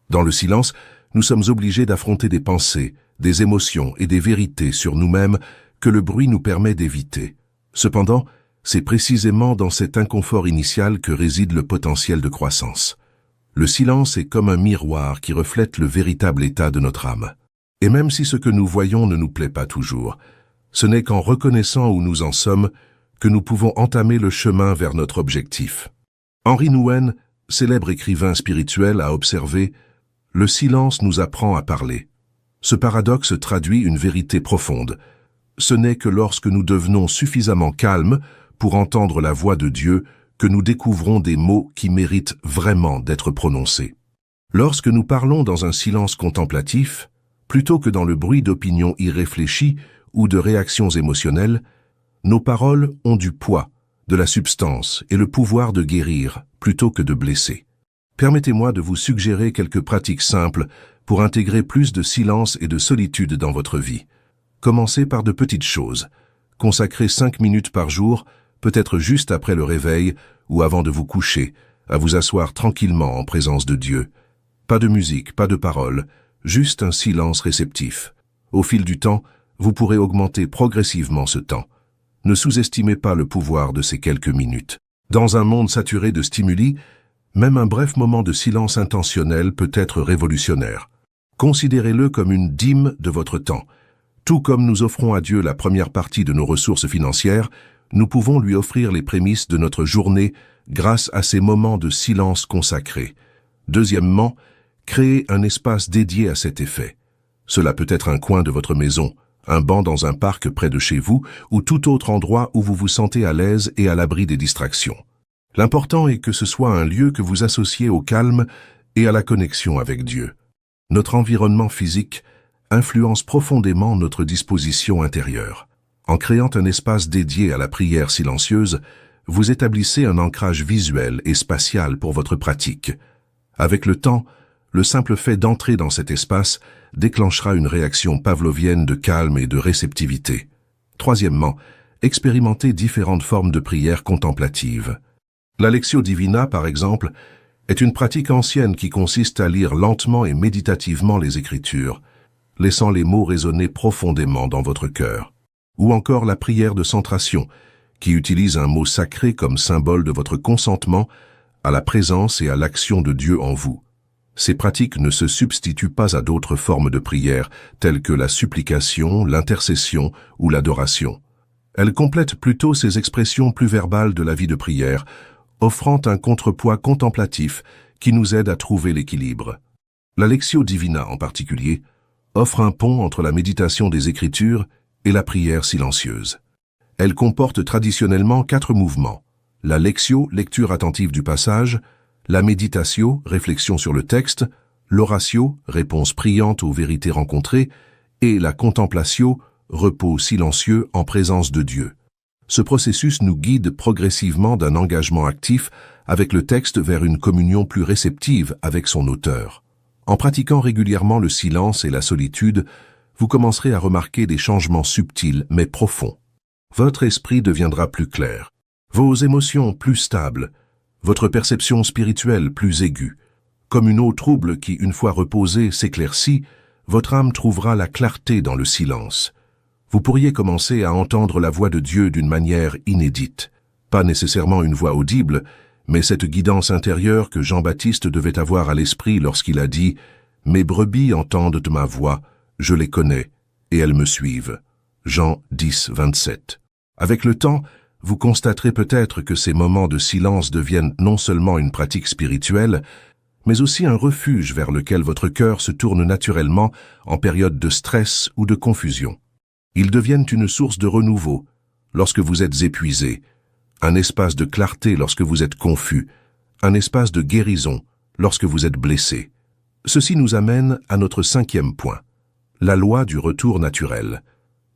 Speaker 1: Dans le silence, nous sommes obligés d'affronter des pensées, des émotions et des vérités sur nous-mêmes que le bruit nous permet d'éviter. Cependant, c'est précisément dans cet inconfort initial que réside le potentiel de croissance. Le silence est comme un miroir qui reflète le véritable état de notre âme. Et même si ce que nous voyons ne nous plaît pas toujours, ce n'est qu'en reconnaissant où nous en sommes que nous pouvons entamer le chemin vers notre objectif. Henri Nouwen, célèbre écrivain spirituel, a observé « Le silence nous apprend à parler ». Ce paradoxe traduit une vérité profonde. Ce n'est que lorsque nous devenons suffisamment calmes pour entendre la voix de Dieu que nous découvrons des mots qui méritent vraiment d'être prononcés. Lorsque nous parlons dans un silence contemplatif, plutôt que dans le bruit d'opinions irréfléchies ou de réactions émotionnelles, nos paroles ont du poids, de la substance et le pouvoir de guérir plutôt que de blesser. Permettez-moi de vous suggérer quelques pratiques simples pour intégrer plus de silence et de solitude dans votre vie. Commencez par de petites choses. Consacrez 5 minutes par jour, peut-être juste après le réveil ou avant de vous coucher, à vous asseoir tranquillement en présence de Dieu. Pas de musique, pas de paroles, juste un silence réceptif. Au fil du temps, vous pourrez augmenter progressivement ce temps. Ne sous-estimez pas le pouvoir de ces quelques minutes. Dans un monde saturé de stimuli, même un bref moment de silence intentionnel peut être révolutionnaire. Considérez-le comme une dîme de votre temps. Tout comme nous offrons à Dieu la première partie de nos ressources financières, nous pouvons lui offrir les prémices de notre journée grâce à ces moments de silence consacrés. Deuxièmement, créez un espace dédié à cet effet. Cela peut être un coin de votre maison, un banc dans un parc près de chez vous ou tout autre endroit où vous vous sentez à l'aise et à l'abri des distractions. L'important est que ce soit un lieu que vous associez au calme et à la connexion avec Dieu. Notre environnement physique influence profondément notre disposition intérieure. En créant un espace dédié à la prière silencieuse, vous établissez un ancrage visuel et spatial pour votre pratique. Avec le temps, le simple fait d'entrer dans cet espace déclenchera une réaction pavlovienne de calme et de réceptivité. Troisièmement, expérimentez différentes formes de prière contemplative. La Lectio Divina, par exemple, est une pratique ancienne qui consiste à lire lentement et méditativement les Écritures, laissant les mots résonner profondément dans votre cœur. Ou encore la prière de centration, qui utilise un mot sacré comme symbole de votre consentement à la présence et à l'action de Dieu en vous. Ces pratiques ne se substituent pas à d'autres formes de prière, telles que la supplication, l'intercession ou l'adoration. Elles complètent plutôt ces expressions plus verbales de la vie de prière, offrant un contrepoids contemplatif qui nous aide à trouver l'équilibre. La Lectio Divina, en particulier, offre un pont entre la méditation des Écritures et la prière silencieuse. Elle comporte traditionnellement 4 mouvements. La Lectio, lecture attentive du passage, la Meditatio, réflexion sur le texte, l'Oratio, réponse priante aux vérités rencontrées, et la Contemplatio, repos silencieux en présence de Dieu. Ce processus nous guide progressivement d'un engagement actif avec le texte vers une communion plus réceptive avec son auteur. En pratiquant régulièrement le silence et la solitude, vous commencerez à remarquer des changements subtils mais profonds. Votre esprit deviendra plus clair, vos émotions plus stables, votre perception spirituelle plus aiguë. Comme une eau trouble qui, une fois reposée, s'éclaircit, votre âme trouvera la clarté dans le silence. Vous pourriez commencer à entendre la voix de Dieu d'une manière inédite. Pas nécessairement une voix audible, mais cette guidance intérieure que Jean-Baptiste devait avoir à l'esprit lorsqu'il a dit « Mes brebis entendent ma voix, je les connais, et elles me suivent ». Jean 10, 27. Avec le temps, vous constaterez peut-être que ces moments de silence deviennent non seulement une pratique spirituelle, mais aussi un refuge vers lequel votre cœur se tourne naturellement en période de stress ou de confusion. Ils deviennent une source de renouveau lorsque vous êtes épuisé, un espace de clarté lorsque vous êtes confus, un espace de guérison lorsque vous êtes blessé. Ceci nous amène à notre 5e point, la loi du retour naturel.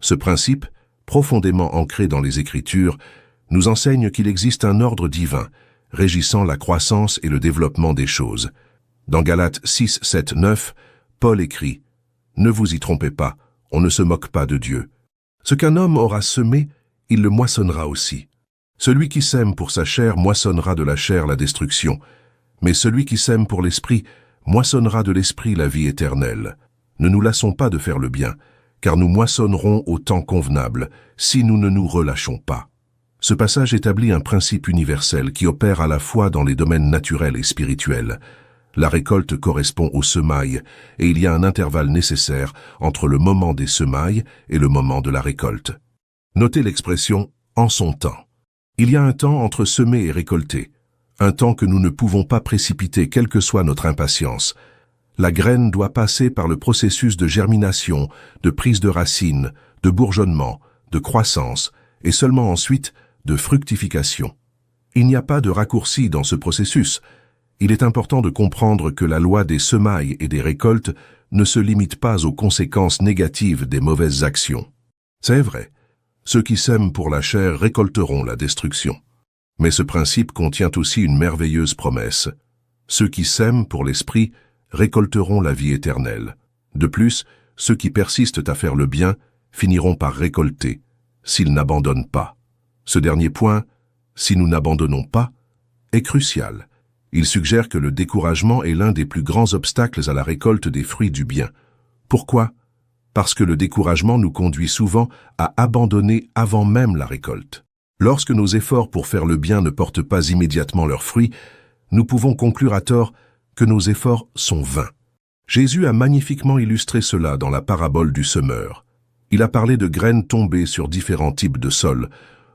Speaker 1: Ce principe, profondément ancré dans les Écritures, nous enseigne qu'il existe un ordre divin, régissant la croissance et le développement des choses. Dans Galates 6, 7, 9, Paul écrit « Ne vous y trompez pas, on ne se moque pas de Dieu. Ce qu'un homme aura semé, il le moissonnera aussi. Celui qui sème pour sa chair moissonnera de la chair la destruction, mais celui qui sème pour l'esprit moissonnera de l'esprit la vie éternelle. Ne nous lassons pas de faire le bien, car nous moissonnerons au temps convenable, si nous ne nous relâchons pas. » Ce passage établit un principe universel qui opère à la fois dans les domaines naturels et spirituels. La récolte correspond aux semailles, et il y a un intervalle nécessaire entre le moment des semailles et le moment de la récolte. Notez l'expression « en son temps ». Il y a un temps entre semer et récolter, un temps que nous ne pouvons pas précipiter quelle que soit notre impatience. La graine doit passer par le processus de germination, de prise de racines, de bourgeonnement, de croissance, et seulement ensuite de fructification. Il n'y a pas de raccourci dans ce processus. Il est important de comprendre que la loi des semailles et des récoltes ne se limite pas aux conséquences négatives des mauvaises actions. C'est vrai, ceux qui sèment pour la chair récolteront la destruction. Mais ce principe contient aussi une merveilleuse promesse. Ceux qui sèment pour l'esprit récolteront la vie éternelle. De plus, ceux qui persistent à faire le bien finiront par récolter, s'ils n'abandonnent pas. Ce dernier point, si nous n'abandonnons pas, est crucial. Il suggère que le découragement est l'un des plus grands obstacles à la récolte des fruits du bien. Pourquoi? Parce que le découragement nous conduit souvent à abandonner avant même la récolte. Lorsque nos efforts pour faire le bien ne portent pas immédiatement leurs fruits, nous pouvons conclure à tort que nos efforts sont vains. Jésus a magnifiquement illustré cela dans la parabole du semeur. Il a parlé de graines tombées sur différents types de sols,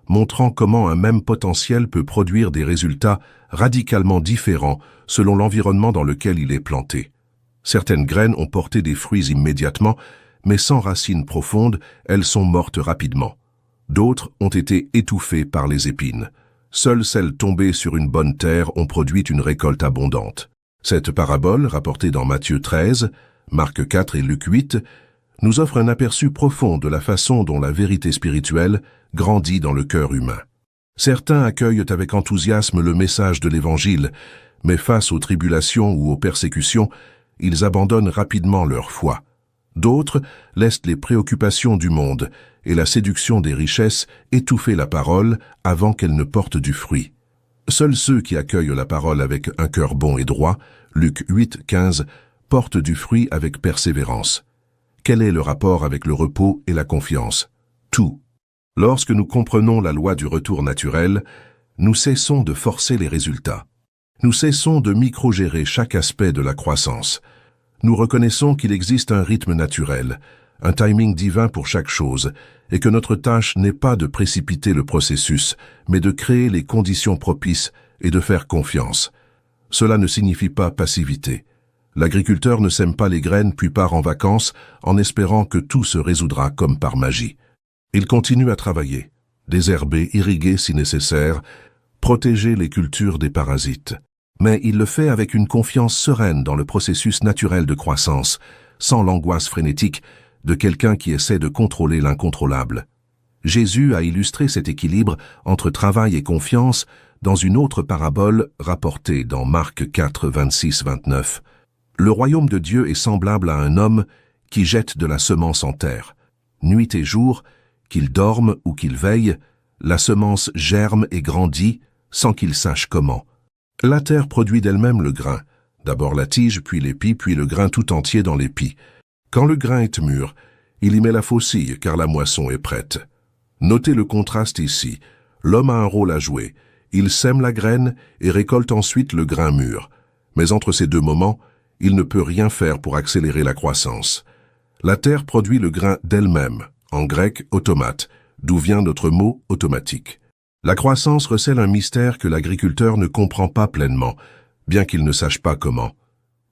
Speaker 1: montrant comment un même potentiel peut produire des résultats radicalement différents selon l'environnement dans lequel il est planté. Certaines graines ont porté des fruits immédiatement, mais sans racines profondes, elles sont mortes rapidement. D'autres ont été étouffées par les épines. Seules celles tombées sur une bonne terre ont produit une récolte abondante. Cette parabole, rapportée dans Matthieu 13, Marc 4 et Luc 8, nous offre un aperçu profond de la façon dont la vérité spirituelle grandit dans le cœur humain. Certains accueillent avec enthousiasme le message de l'Évangile, mais face aux tribulations ou aux persécutions, ils abandonnent rapidement leur foi. D'autres laissent les préoccupations du monde et la séduction des richesses étouffer la parole avant qu'elle ne porte du fruit. Seuls ceux qui accueillent la parole avec un cœur bon et droit, Luc 8, 15, portent du fruit avec persévérance. Quel est le rapport avec le repos et la confiance? Tout. Lorsque nous comprenons la loi du retour naturel, nous cessons de forcer les résultats. Nous cessons de microgérer chaque aspect de la croissance. Nous reconnaissons qu'il existe un rythme naturel, un timing divin pour chaque chose, et que notre tâche n'est pas de précipiter le processus, mais de créer les conditions propices et de faire confiance. Cela ne signifie pas passivité. L'agriculteur ne sème pas les graines puis part en vacances en espérant que tout se résoudra comme par magie. Il continue à travailler, désherber, irriguer si nécessaire, protéger les cultures des parasites. Mais il le fait avec une confiance sereine dans le processus naturel de croissance, sans l'angoisse frénétique de quelqu'un qui essaie de contrôler l'incontrôlable. Jésus a illustré cet équilibre entre travail et confiance dans une autre parabole rapportée dans Marc 4, 26-29. Le royaume de Dieu est semblable à un homme qui jette de la semence en terre. Nuit et jour, qu'il dorme ou qu'il veille, la semence germe et grandit sans qu'il sache comment. La terre produit d'elle-même le grain, d'abord la tige, puis l'épi, puis le grain tout entier dans l'épi. Quand le grain est mûr, il y met la faucille, car la moisson est prête. Notez le contraste ici. L'homme a un rôle à jouer. Il sème la graine et récolte ensuite le grain mûr. Mais entre ces deux moments, il ne peut rien faire pour accélérer la croissance. La terre produit le grain d'elle-même, en grec automate, d'où vient notre mot automatique. La croissance recèle un mystère que l'agriculteur ne comprend pas pleinement, bien qu'il ne sache pas comment,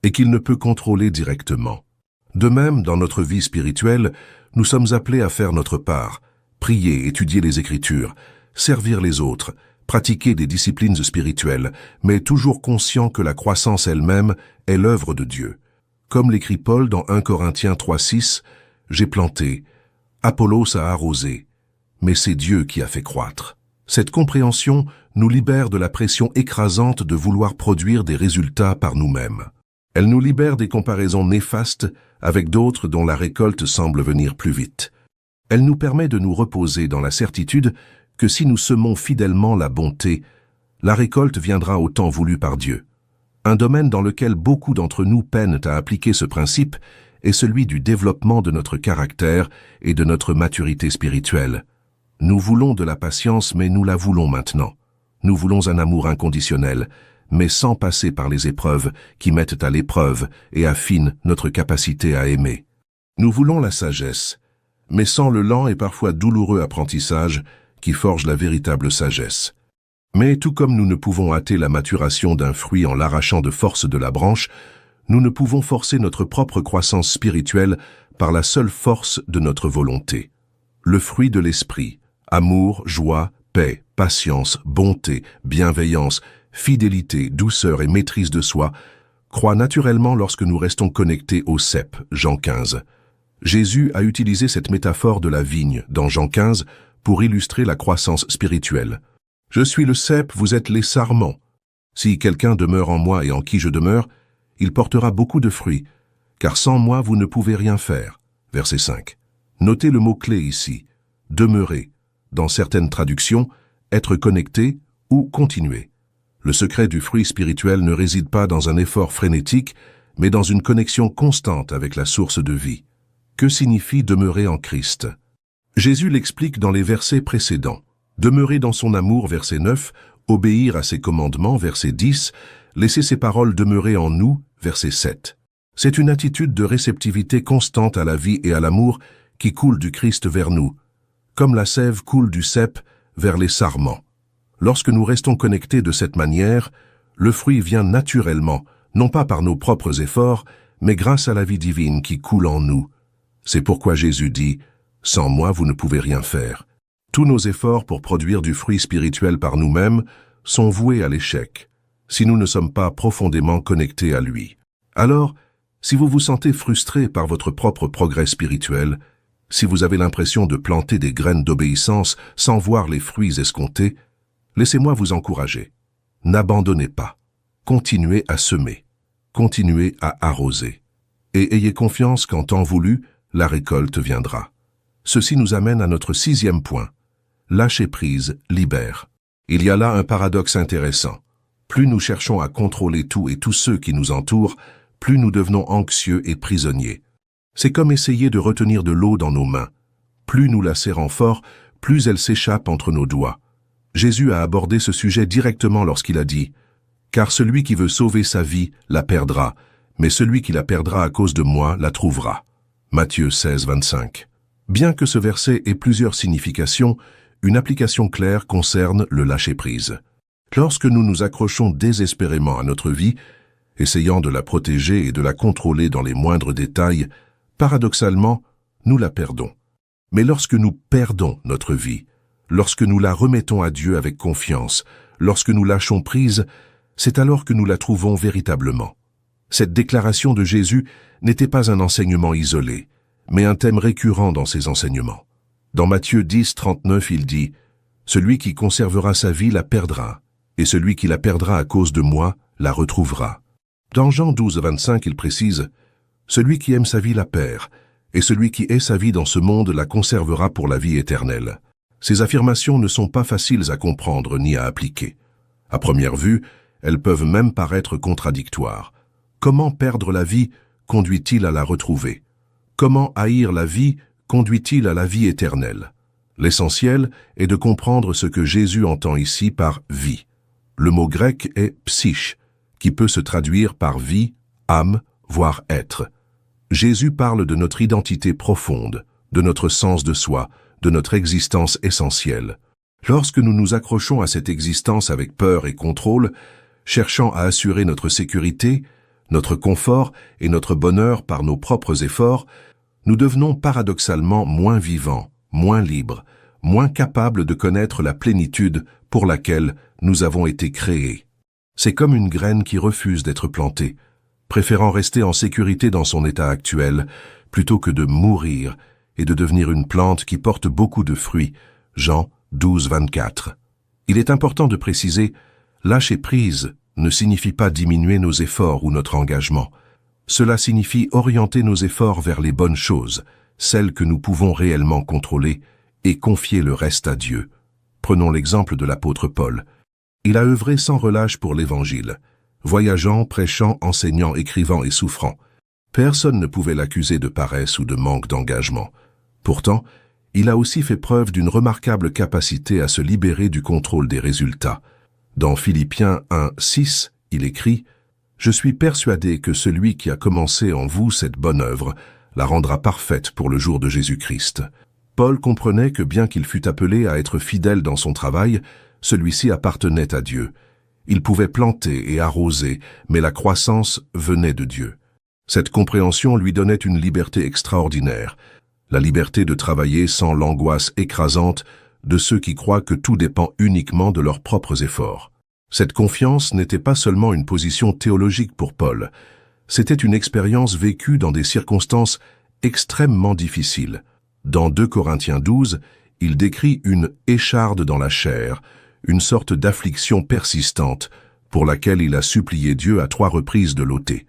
Speaker 1: et qu'il ne peut contrôler directement. De même, dans notre vie spirituelle, nous sommes appelés à faire notre part, prier, étudier les Écritures, servir les autres, pratiquer des disciplines spirituelles, mais toujours conscients que la croissance elle-même est l'œuvre de Dieu. Comme l'écrit Paul dans 1 Corinthiens 3,6, « J'ai planté, Apollos a arrosé, mais c'est Dieu qui a fait croître. » Cette compréhension nous libère de la pression écrasante de vouloir produire des résultats par nous-mêmes. Elle nous libère des comparaisons néfastes avec d'autres dont la récolte semble venir plus vite. Elle nous permet de nous reposer dans la certitude que si nous semons fidèlement la bonté, la récolte viendra au temps voulu par Dieu. Un domaine dans lequel beaucoup d'entre nous peinent à appliquer ce principe est celui du développement de notre caractère et de notre maturité spirituelle. Nous voulons de la patience, mais nous la voulons maintenant. Nous voulons un amour inconditionnel, mais sans passer par les épreuves qui mettent à l'épreuve et affinent notre capacité à aimer. Nous voulons la sagesse, mais sans le lent et parfois douloureux apprentissage qui forge la véritable sagesse. Mais tout comme nous ne pouvons hâter la maturation d'un fruit en l'arrachant de force de la branche, nous ne pouvons forcer notre propre croissance spirituelle par la seule force de notre volonté. Le fruit de l'esprit, amour, joie, paix, patience, bonté, bienveillance, fidélité, douceur et maîtrise de soi, croît naturellement lorsque nous restons connectés au cep, Jean 15. Jésus a utilisé cette métaphore de la vigne, dans Jean 15, pour illustrer la croissance spirituelle. « Je suis le cep, vous êtes les sarments. Si quelqu'un demeure en moi et en qui je demeure, il portera beaucoup de fruits, car sans moi vous ne pouvez rien faire. » Verset 5. Notez le mot-clé ici, « demeurer ». Dans certaines traductions, être connecté ou continuer. Le secret du fruit spirituel ne réside pas dans un effort frénétique, mais dans une connexion constante avec la source de vie. Que signifie demeurer en Christ? Jésus l'explique dans les versets précédents. Demeurer dans son amour, verset 9, obéir à ses commandements, verset 10, laisser ses paroles demeurer en nous, verset 7. C'est une attitude de réceptivité constante à la vie et à l'amour qui coule du Christ vers nous, comme la sève coule du cep vers les sarments. Lorsque nous restons connectés de cette manière, le fruit vient naturellement, non pas par nos propres efforts, mais grâce à la vie divine qui coule en nous. C'est pourquoi Jésus dit « Sans moi, vous ne pouvez rien faire ». Tous nos efforts pour produire du fruit spirituel par nous-mêmes sont voués à l'échec, si nous ne sommes pas profondément connectés à lui. Alors, si vous vous sentez frustré par votre propre progrès spirituel, si vous avez l'impression de planter des graines d'obéissance sans voir les fruits escomptés, laissez-moi vous encourager. N'abandonnez pas. Continuez à semer. Continuez à arroser. Et ayez confiance qu'en temps voulu, la récolte viendra. Ceci nous amène à notre 6e point. Lâcher prise libère. Il y a là un paradoxe intéressant. Plus nous cherchons à contrôler tout et tous ceux qui nous entourent, plus nous devenons anxieux et prisonniers. C'est comme essayer de retenir de l'eau dans nos mains. Plus nous la serrons fort, plus elle s'échappe entre nos doigts. Jésus a abordé ce sujet directement lorsqu'il a dit « Car celui qui veut sauver sa vie la perdra, mais celui qui la perdra à cause de moi la trouvera. Matthieu 16, 25. Bien que ce verset ait plusieurs significations, une application claire concerne le lâcher-prise. Lorsque nous nous accrochons désespérément à notre vie, essayant de la protéger et de la contrôler dans les moindres détails, paradoxalement, nous la perdons. Mais lorsque nous perdons notre vie, lorsque nous la remettons à Dieu avec confiance, lorsque nous lâchons prise, c'est alors que nous la trouvons véritablement. Cette déclaration de Jésus n'était pas un enseignement isolé, mais un thème récurrent dans ses enseignements. Dans Matthieu 10, 39, il dit « Celui qui conservera sa vie la perdra, et celui qui la perdra à cause de moi la retrouvera. » Dans Jean 12, 25, il précise « Celui qui aime sa vie la perd, et celui qui hait sa vie dans ce monde la conservera pour la vie éternelle. » Ces affirmations ne sont pas faciles à comprendre ni à appliquer. À première vue, elles peuvent même paraître contradictoires. Comment perdre la vie conduit-il à la retrouver? Comment haïr la vie conduit-il à la vie éternelle? L'essentiel est de comprendre ce que Jésus entend ici par « vie ». Le mot grec est « psyche », qui peut se traduire par « vie », « âme », voire « être ». Jésus parle de notre identité profonde, de notre sens de soi, de notre existence essentielle. Lorsque nous nous accrochons à cette existence avec peur et contrôle, cherchant à assurer notre sécurité, notre confort et notre bonheur par nos propres efforts, nous devenons paradoxalement moins vivants, moins libres, moins capables de connaître la plénitude pour laquelle nous avons été créés. C'est comme une graine qui refuse d'être plantée, préférant rester en sécurité dans son état actuel, plutôt que de mourir et de devenir une plante qui porte beaucoup de fruits. Jean 12, 24. Il est important de préciser, lâcher prise ne signifie pas diminuer nos efforts ou notre engagement. Cela signifie orienter nos efforts vers les bonnes choses, celles que nous pouvons réellement contrôler, et confier le reste à Dieu. Prenons l'exemple de l'apôtre Paul. Il a œuvré sans relâche pour l'Évangile, voyageant, prêchant, enseignant, écrivant et souffrant. Personne ne pouvait l'accuser de paresse ou de manque d'engagement. Pourtant, il a aussi fait preuve d'une remarquable capacité à se libérer du contrôle des résultats. Dans Philippiens 1, 6, il écrit « Je suis persuadé que celui qui a commencé en vous cette bonne œuvre la rendra parfaite pour le jour de Jésus-Christ. » Paul comprenait que bien qu'il fût appelé à être fidèle dans son travail, celui-ci appartenait à Dieu. Il pouvait planter et arroser, mais la croissance venait de Dieu. Cette compréhension lui donnait une liberté extraordinaire, la liberté de travailler sans l'angoisse écrasante de ceux qui croient que tout dépend uniquement de leurs propres efforts. Cette confiance n'était pas seulement une position théologique pour Paul, c'était une expérience vécue dans des circonstances extrêmement difficiles. Dans 2 Corinthiens 12, il décrit une écharde dans la chair, une sorte d'affliction persistante pour laquelle il a supplié Dieu à 3 reprises de l'ôter.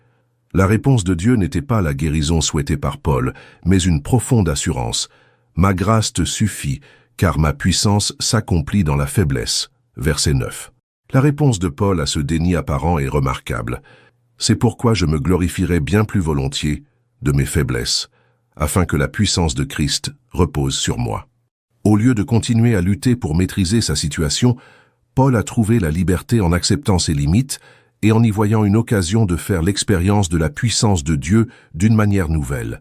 Speaker 1: La réponse de Dieu n'était pas la guérison souhaitée par Paul, mais une profonde assurance. « Ma grâce te suffit, car ma puissance s'accomplit dans la faiblesse. » Verset 9. La réponse de Paul à ce déni apparent est remarquable. « C'est pourquoi je me glorifierai bien plus volontiers de mes faiblesses, afin que la puissance de Christ repose sur moi. » Au lieu de continuer à lutter pour maîtriser sa situation, Paul a trouvé la liberté en acceptant ses limites et en y voyant une occasion de faire l'expérience de la puissance de Dieu d'une manière nouvelle.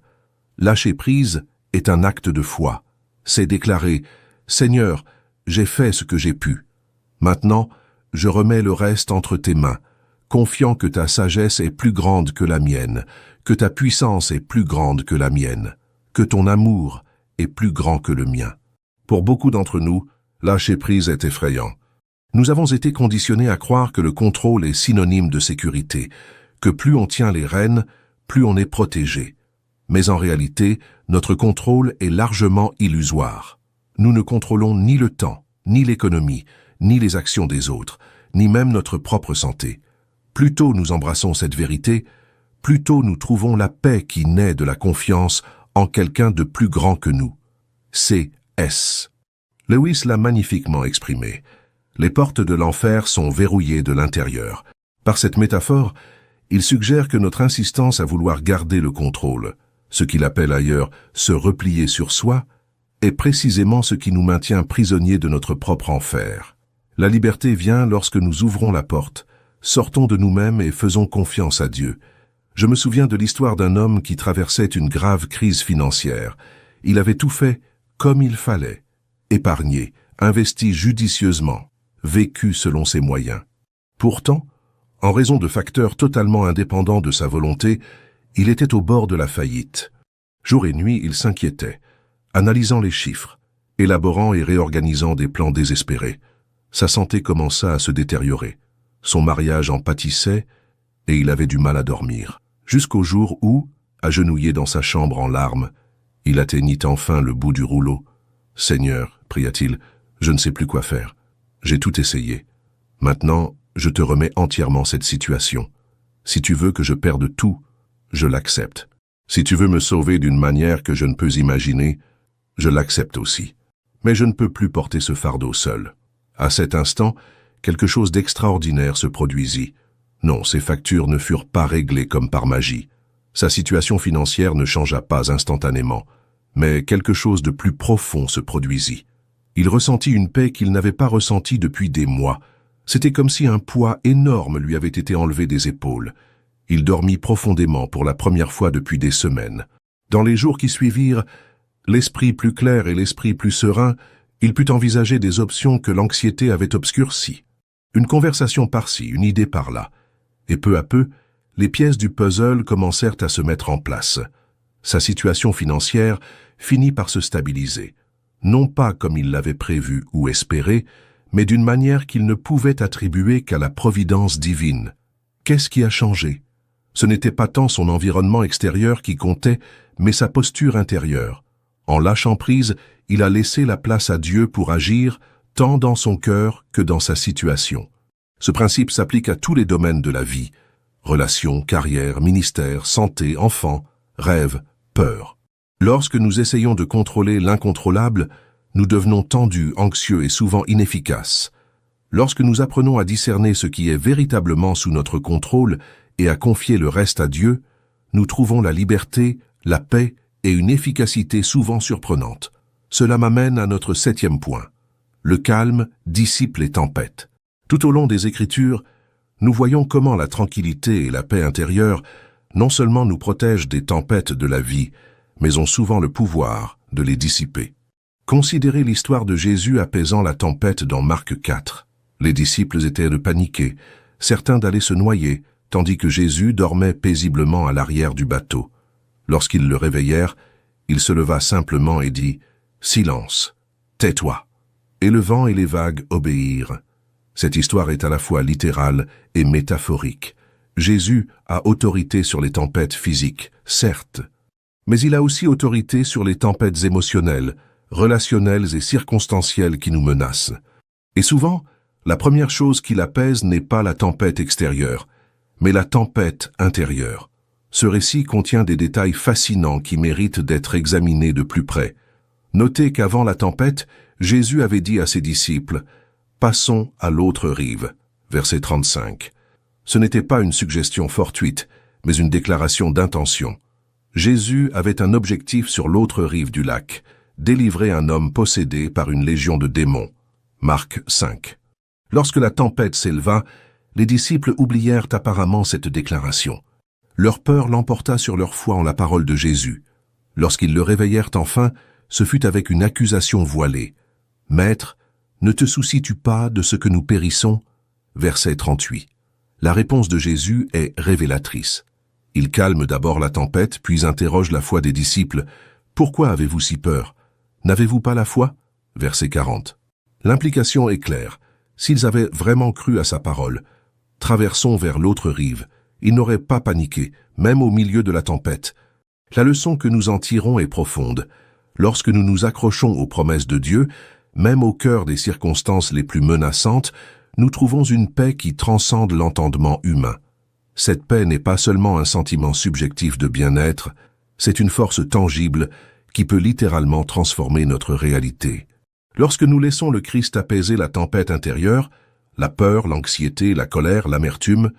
Speaker 1: Lâcher prise est un acte de foi. C'est déclarer « Seigneur, j'ai fait ce que j'ai pu. Maintenant, je remets le reste entre tes mains, confiant que ta sagesse est plus grande que la mienne, que ta puissance est plus grande que la mienne, que ton amour est plus grand que le mien. » Pour beaucoup d'entre nous, lâcher prise est effrayant. Nous avons été conditionnés à croire que le contrôle est synonyme de sécurité, que plus on tient les rênes, plus on est protégé. Mais en réalité, notre contrôle est largement illusoire. Nous ne contrôlons ni le temps, ni l'économie, ni les actions des autres, ni même notre propre santé. Plus tôt nous embrassons cette vérité, plus tôt nous trouvons la paix qui naît de la confiance en quelqu'un de plus grand que nous. C.S. Lewis l'a magnifiquement exprimé. Les portes de l'enfer sont verrouillées de l'intérieur. Par cette métaphore, il suggère que notre insistance à vouloir garder le contrôle, ce qu'il appelle ailleurs « se replier sur soi », est précisément ce qui nous maintient prisonniers de notre propre enfer. La liberté vient lorsque nous ouvrons la porte, sortons de nous-mêmes et faisons confiance à Dieu. Je me souviens de l'histoire d'un homme qui traversait une grave crise financière. Il avait tout fait comme il fallait, épargné, investi judicieusement, vécu selon ses moyens. Pourtant, en raison de facteurs totalement indépendants de sa volonté, il était au bord de la faillite. Jour et nuit, il s'inquiétait, analysant les chiffres, élaborant et réorganisant des plans désespérés. Sa santé commença à se détériorer. Son mariage en pâtissait et il avait du mal à dormir. Jusqu'au jour où, agenouillé dans sa chambre en larmes, il atteignit enfin le bout du rouleau. « Seigneur, pria-t-il, je ne sais plus quoi faire. J'ai tout essayé. Maintenant, je te remets entièrement cette situation. Si tu veux que je perde tout, je l'accepte. Si tu veux me sauver d'une manière que je ne peux imaginer, je l'accepte aussi. Mais je ne peux plus porter ce fardeau seul. » À cet instant, quelque chose d'extraordinaire se produisit. Non, ses factures ne furent pas réglées comme par magie. Sa situation financière ne changea pas instantanément, mais quelque chose de plus profond se produisit. Il ressentit une paix qu'il n'avait pas ressentie depuis des mois. C'était comme si un poids énorme lui avait été enlevé des épaules. Il dormit profondément pour la première fois depuis des semaines. Dans les jours qui suivirent, l'esprit plus clair et l'esprit plus serein, il put envisager des options que l'anxiété avait obscurcies. Une conversation par-ci, une idée par-là. Et peu à peu, les pièces du puzzle commencèrent à se mettre en place. Sa situation financière finit par se stabiliser. Non pas comme il l'avait prévu ou espéré, mais d'une manière qu'il ne pouvait attribuer qu'à la providence divine. Qu'est-ce qui a changé? Ce n'était pas tant son environnement extérieur qui comptait, mais sa posture intérieure. En lâchant prise, il a laissé la place à Dieu pour agir, tant dans son cœur que dans sa situation. Ce principe s'applique à tous les domaines de la vie. Relations, carrière, ministère, santé, enfants, rêves, peur. Lorsque nous essayons de contrôler l'incontrôlable, nous devenons tendus, anxieux et souvent inefficaces. Lorsque nous apprenons à discerner ce qui est véritablement sous notre contrôle et à confier le reste à Dieu, nous trouvons la liberté, la paix et une efficacité souvent surprenante. Cela m'amène à notre 7e point. Le calme dissipe les tempêtes. Tout au long des Écritures, nous voyons comment la tranquillité et la paix intérieure non seulement nous protègent des tempêtes de la vie, mais ont souvent le pouvoir de les dissiper. Considérez l'histoire de Jésus apaisant la tempête dans Marc 4. Les disciples étaient de paniquer, certains d'aller se noyer, tandis que Jésus dormait paisiblement à l'arrière du bateau. Lorsqu'ils le réveillèrent, il se leva simplement et dit « Silence, tais-toi !» Et le vent et les vagues obéirent. Cette histoire est à la fois littérale et métaphorique. Jésus a autorité sur les tempêtes physiques, certes, mais il a aussi autorité sur les tempêtes émotionnelles, relationnelles et circonstancielles qui nous menacent. Et souvent, la première chose qui l'apaise n'est pas la tempête extérieure, mais la tempête intérieure. Ce récit contient des détails fascinants qui méritent d'être examinés de plus près. Notez qu'avant la tempête, Jésus avait dit à ses disciples « Passons à l'autre rive » verset 35. Ce n'était pas une suggestion fortuite, mais une déclaration d'intention. Jésus avait un objectif sur l'autre rive du lac, délivrer un homme possédé par une légion de démons. Marc 5. Lorsque la tempête s'éleva, les disciples oublièrent apparemment cette déclaration. Leur peur l'emporta sur leur foi en la parole de Jésus. Lorsqu'ils le réveillèrent enfin, ce fut avec une accusation voilée. « Maître, ne te soucies-tu pas de ce que nous périssons » Verset 38. La réponse de Jésus est révélatrice. Il calme d'abord la tempête, puis interroge la foi des disciples. « Pourquoi avez-vous si peur? N'avez-vous pas la foi » Verset 40. L'implication est claire. S'ils avaient vraiment cru à sa parole, « Traversons vers l'autre rive », ils n'auraient pas paniqué, même au milieu de la tempête. La leçon que nous en tirons est profonde. Lorsque nous nous accrochons aux promesses de Dieu, même au cœur des circonstances les plus menaçantes, nous trouvons une paix qui transcende l'entendement humain. Cette paix n'est pas seulement un sentiment subjectif de bien-être, c'est une force tangible qui peut littéralement transformer notre réalité. Lorsque nous laissons le Christ apaiser la tempête intérieure, la peur, l'anxiété, la colère, l'amertume,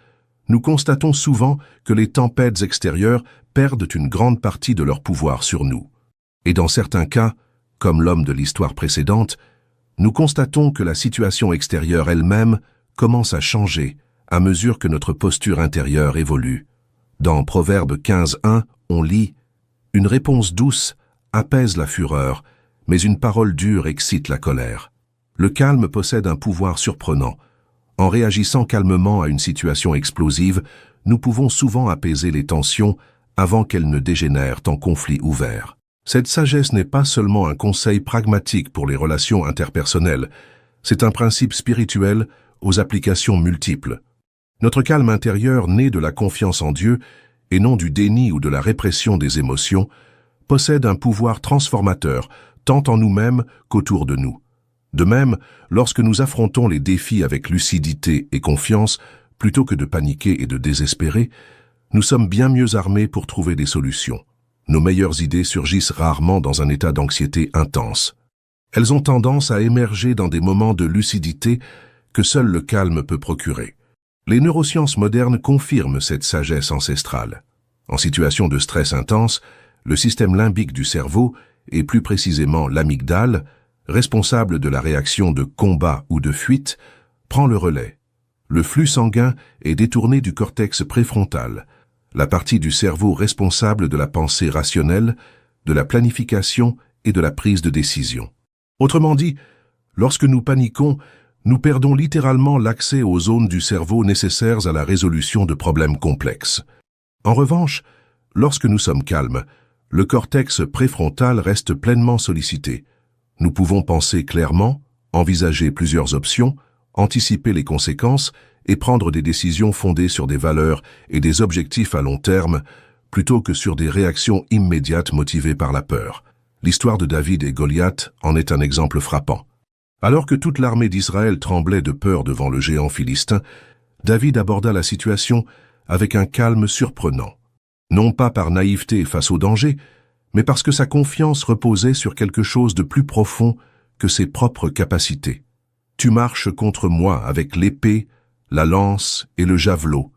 Speaker 1: nous constatons souvent que les tempêtes extérieures perdent une grande partie de leur pouvoir sur nous. Et dans certains cas, comme l'homme de l'histoire précédente, nous constatons que la situation extérieure elle-même commence à changer, à mesure que notre posture intérieure évolue. Dans Proverbe 15:1, on lit « Une réponse douce apaise la fureur, mais une parole dure excite la colère. » Le calme possède un pouvoir surprenant. En réagissant calmement à une situation explosive, nous pouvons souvent apaiser les tensions avant qu'elles ne dégénèrent en conflit ouvert. Cette sagesse n'est pas seulement un conseil pragmatique pour les relations interpersonnelles, c'est un principe spirituel aux applications multiples. Notre calme intérieur, né de la confiance en Dieu, et non du déni ou de la répression des émotions, possède un pouvoir transformateur, tant en nous-mêmes qu'autour de nous. De même, lorsque nous affrontons les défis avec lucidité et confiance, plutôt que de paniquer et de désespérer, nous sommes bien mieux armés pour trouver des solutions. Nos meilleures idées surgissent rarement dans un état d'anxiété intense. Elles ont tendance à émerger dans des moments de lucidité que seul le calme peut procurer. Les neurosciences modernes confirment cette sagesse ancestrale. En situation de stress intense, le système limbique du cerveau, et plus précisément l'amygdale, responsable de la réaction de combat ou de fuite, prend le relais. Le flux sanguin est détourné du cortex préfrontal, la partie du cerveau responsable de la pensée rationnelle, de la planification et de la prise de décision. Autrement dit, lorsque nous paniquons, nous perdons littéralement l'accès aux zones du cerveau nécessaires à la résolution de problèmes complexes. En revanche, lorsque nous sommes calmes, le cortex préfrontal reste pleinement sollicité. Nous pouvons penser clairement, envisager plusieurs options, anticiper les conséquences et prendre des décisions fondées sur des valeurs et des objectifs à long terme, plutôt que sur des réactions immédiates motivées par la peur. L'histoire de David et Goliath en est un exemple frappant. Alors que toute l'armée d'Israël tremblait de peur devant le géant philistin, David aborda la situation avec un calme surprenant. Non pas par naïveté face au danger, mais parce que sa confiance reposait sur quelque chose de plus profond que ses propres capacités. « Tu marches contre moi avec l'épée, la lance et le javelot,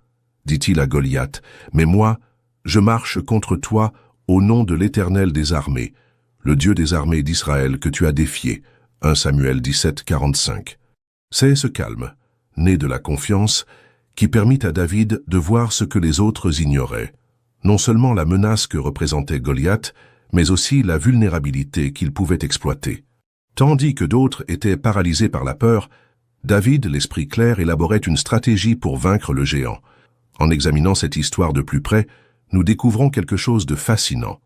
Speaker 1: dit-il à Goliath, mais moi, je marche contre toi au nom de l'Éternel des armées, le Dieu des armées d'Israël que tu as défié. » 1 Samuel 17:45. C'est ce calme, né de la confiance, qui permit à David de voir ce que les autres ignoraient. Non seulement la menace que représentait Goliath, mais aussi la vulnérabilité qu'il pouvait exploiter. Tandis que d'autres étaient paralysés par la peur, David, l'esprit clair, élaborait une stratégie pour vaincre le géant. En examinant cette histoire de plus près, nous découvrons quelque chose de fascinant.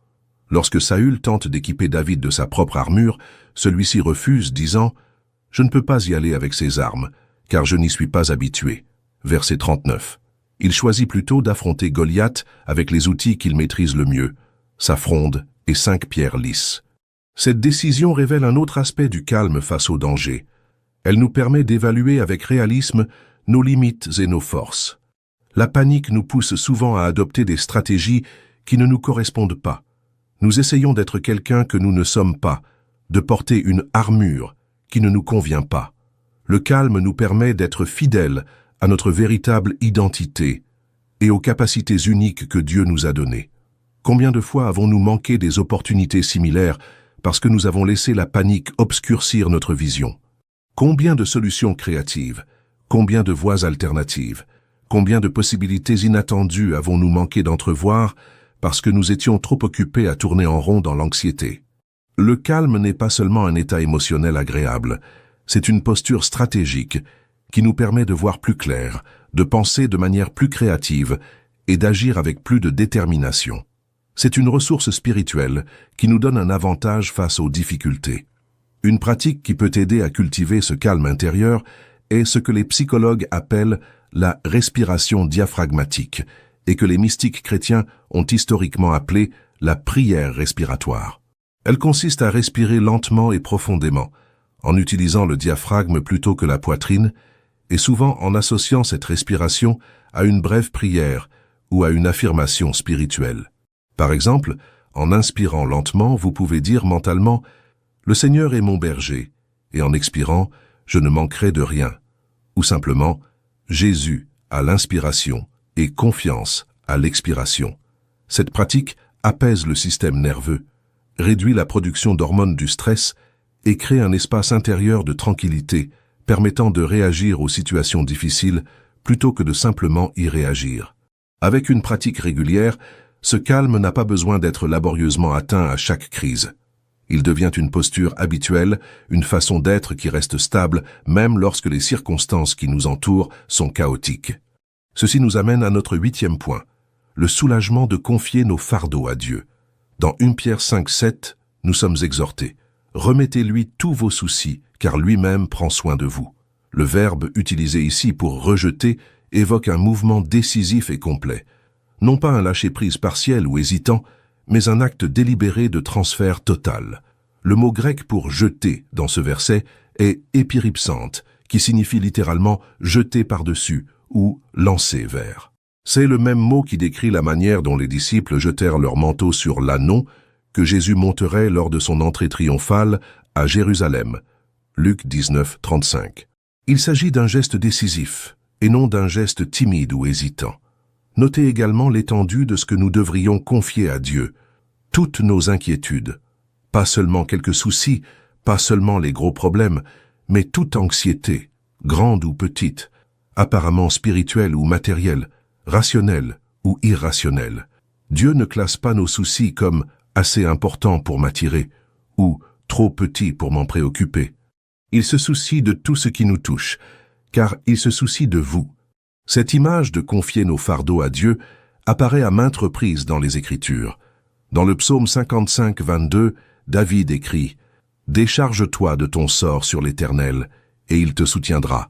Speaker 1: Lorsque Saül tente d'équiper David de sa propre armure, celui-ci refuse, disant « Je ne peux pas y aller avec ces armes, car je n'y suis pas habitué. » Verset 39. Il choisit plutôt d'affronter Goliath avec les outils qu'il maîtrise le mieux, sa fronde et 5 pierres lisses. Cette décision révèle un autre aspect du calme face au danger. Elle nous permet d'évaluer avec réalisme nos limites et nos forces. La panique nous pousse souvent à adopter des stratégies qui ne nous correspondent pas. Nous essayons d'être quelqu'un que nous ne sommes pas, de porter une armure qui ne nous convient pas. Le calme nous permet d'être fidèles à notre véritable identité et aux capacités uniques que Dieu nous a données. Combien de fois avons-nous manqué des opportunités similaires parce que nous avons laissé la panique obscurcir notre vision? Combien de solutions créatives, combien de voies alternatives, combien de possibilités inattendues avons-nous manqué d'entrevoir parce que nous étions trop occupés à tourner en rond dans l'anxiété? Le calme n'est pas seulement un état émotionnel agréable, c'est une posture stratégique qui nous permet de voir plus clair, de penser de manière plus créative et d'agir avec plus de détermination. C'est une ressource spirituelle qui nous donne un avantage face aux difficultés. Une pratique qui peut aider à cultiver ce calme intérieur est ce que les psychologues appellent la respiration diaphragmatique et que les mystiques chrétiens ont historiquement appelé la prière respiratoire. Elle consiste à respirer lentement et profondément, en utilisant le diaphragme plutôt que la poitrine, et souvent en associant cette respiration à une brève prière ou à une affirmation spirituelle. Par exemple, en inspirant lentement, vous pouvez dire mentalement « Le Seigneur est mon berger » et en expirant « Je ne manquerai de rien » ou simplement « Jésus à l'inspiration et confiance à l'expiration ». Cette pratique apaise le système nerveux, réduit la production d'hormones du stress et crée un espace intérieur de tranquillité permettant de réagir aux situations difficiles plutôt que de simplement y réagir. Avec une pratique régulière, ce calme n'a pas besoin d'être laborieusement atteint à chaque crise. Il devient une posture habituelle, une façon d'être qui reste stable, même lorsque les circonstances qui nous entourent sont chaotiques. Ceci nous amène à notre 8e point, le soulagement de confier nos fardeaux à Dieu. Dans 1 Pierre 5,7, nous sommes exhortés. Remettez-lui tous vos soucis, car lui-même prend soin de vous. Le verbe utilisé ici pour rejeter évoque un mouvement décisif et complet. Non pas un lâcher-prise partiel ou hésitant, mais un acte délibéré de transfert total. Le mot grec pour jeter dans ce verset est épiripsante, qui signifie littéralement jeter par-dessus ou lancer vers. C'est le même mot qui décrit la manière dont les disciples jetèrent leur manteau sur l'ânon que Jésus monterait lors de son entrée triomphale à Jérusalem. Luc 19, 35. Il s'agit d'un geste décisif, et non d'un geste timide ou hésitant. Notez également l'étendue de ce que nous devrions confier à Dieu. Toutes nos inquiétudes, pas seulement quelques soucis, pas seulement les gros problèmes, mais toute anxiété, grande ou petite, apparemment spirituelle ou matérielle, rationnelle ou irrationnelle. Dieu ne classe pas nos soucis comme assez importants pour m'attirer ou trop petits pour m'en préoccuper. Il se soucie de tout ce qui nous touche, car il se soucie de vous. Cette image de confier nos fardeaux à Dieu apparaît à maintes reprises dans les Écritures. Dans le psaume 55, 22, David écrit « Décharge-toi de ton sort sur l'Éternel, et il te soutiendra.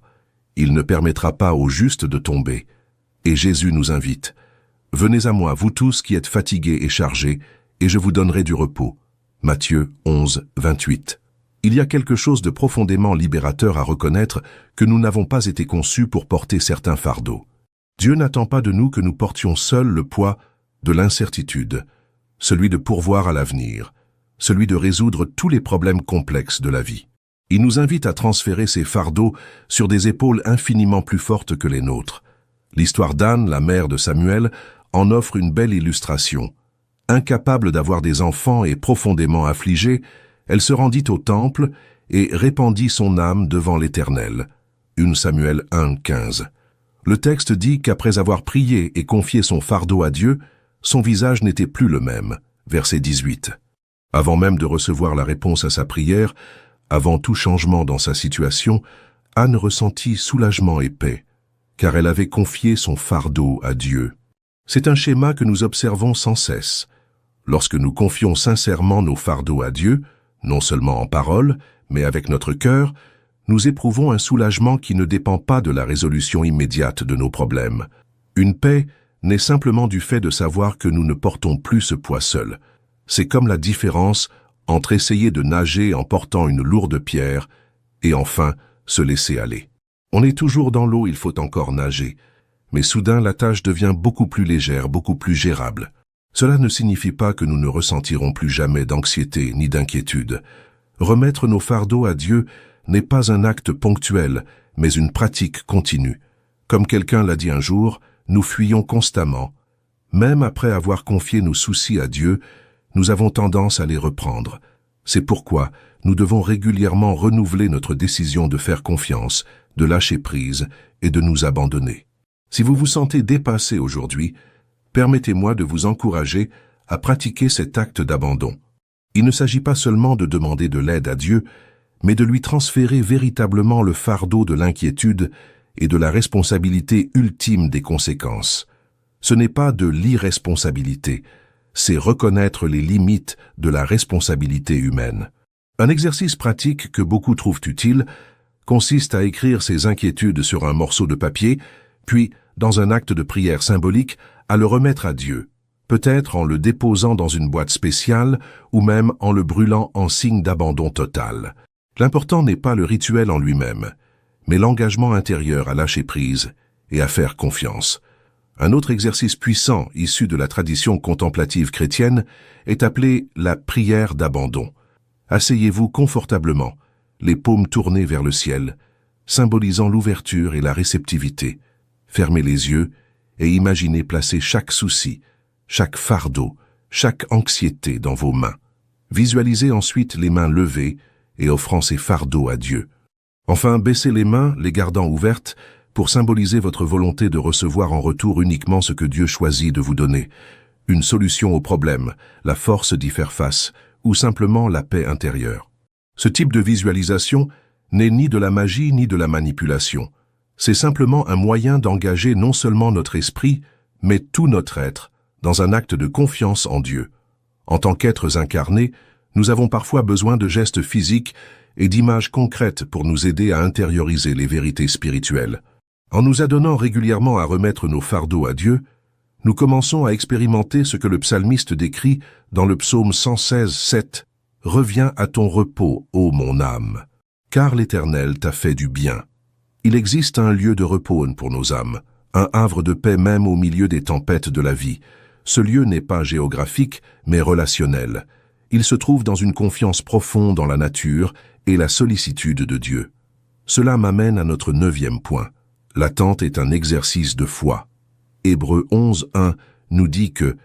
Speaker 1: Il ne permettra pas au juste de tomber. » Et Jésus nous invite « Venez à moi, vous tous qui êtes fatigués et chargés, et je vous donnerai du repos. » Matthieu 11, 28. Il y a quelque chose de profondément libérateur à reconnaître que nous n'avons pas été conçus pour porter certains fardeaux. Dieu n'attend pas de nous que nous portions seuls le poids de l'incertitude, celui de pourvoir à l'avenir, celui de résoudre tous les problèmes complexes de la vie. Il nous invite à transférer ces fardeaux sur des épaules infiniment plus fortes que les nôtres. L'histoire d'Anne, la mère de Samuel, en offre une belle illustration. Incapable d'avoir des enfants et profondément affligée, elle se rendit au temple et répandit son âme devant l'Éternel. 1 Samuel 1, 15. Le texte dit qu'après avoir prié et confié son fardeau à Dieu, son visage n'était plus le même. Verset 18. Avant même de recevoir la réponse à sa prière, avant tout changement dans sa situation, Anne ressentit soulagement et paix, car elle avait confié son fardeau à Dieu. C'est un schéma que nous observons sans cesse. Lorsque nous confions sincèrement nos fardeaux à Dieu, non seulement en parole, mais avec notre cœur, nous éprouvons un soulagement qui ne dépend pas de la résolution immédiate de nos problèmes. Une paix naît simplement du fait de savoir que nous ne portons plus ce poids seul. C'est comme la différence entre essayer de nager en portant une lourde pierre et enfin se laisser aller. On est toujours dans l'eau, il faut encore nager, mais soudain la tâche devient beaucoup plus légère, beaucoup plus gérable. Cela ne signifie pas que nous ne ressentirons plus jamais d'anxiété ni d'inquiétude. Remettre nos fardeaux à Dieu n'est pas un acte ponctuel, mais une pratique continue. Comme quelqu'un l'a dit un jour, nous fuyons constamment. Même après avoir confié nos soucis à Dieu, nous avons tendance à les reprendre. C'est pourquoi nous devons régulièrement renouveler notre décision de faire confiance, de lâcher prise et de nous abandonner. Si vous vous sentez dépassé aujourd'hui, permettez-moi de vous encourager à pratiquer cet acte d'abandon. Il ne s'agit pas seulement de demander de l'aide à Dieu, mais de lui transférer véritablement le fardeau de l'inquiétude et de la responsabilité ultime des conséquences. Ce n'est pas de l'irresponsabilité, c'est reconnaître les limites de la responsabilité humaine. Un exercice pratique que beaucoup trouvent utile consiste à écrire ses inquiétudes sur un morceau de papier, puis, dans un acte de prière symbolique, à le remettre à Dieu, peut-être en le déposant dans une boîte spéciale ou même en le brûlant en signe d'abandon total. L'important n'est pas le rituel en lui-même, mais l'engagement intérieur à lâcher prise et à faire confiance. Un autre exercice puissant issu de la tradition contemplative chrétienne est appelé la prière d'abandon. Asseyez-vous confortablement, les paumes tournées vers le ciel, symbolisant l'ouverture et la réceptivité. Fermez les yeux et imaginez placer chaque souci, chaque fardeau, chaque anxiété dans vos mains. Visualisez ensuite les mains levées et offrant ces fardeaux à Dieu. Enfin, baissez les mains, les gardant ouvertes, pour symboliser votre volonté de recevoir en retour uniquement ce que Dieu choisit de vous donner. Une solution au problème, la force d'y faire face, ou simplement la paix intérieure. Ce type de visualisation n'est ni de la magie ni de la manipulation. C'est simplement un moyen d'engager non seulement notre esprit, mais tout notre être, dans un acte de confiance en Dieu. En tant qu'êtres incarnés, nous avons parfois besoin de gestes physiques et d'images concrètes pour nous aider à intérioriser les vérités spirituelles. En nous adonnant régulièrement à remettre nos fardeaux à Dieu, nous commençons à expérimenter ce que le psalmiste décrit dans le psaume 116, 7. « Reviens à ton repos, ô mon âme, car l'Éternel t'a fait du bien. » Il existe un lieu de repos pour nos âmes, un havre de paix même au milieu des tempêtes de la vie. Ce lieu n'est pas géographique, mais relationnel. Il se trouve dans une confiance profonde en la nature et la sollicitude de Dieu. Cela m'amène à notre 9e point. L'attente est un exercice de foi. Hébreux 11, 1 nous dit que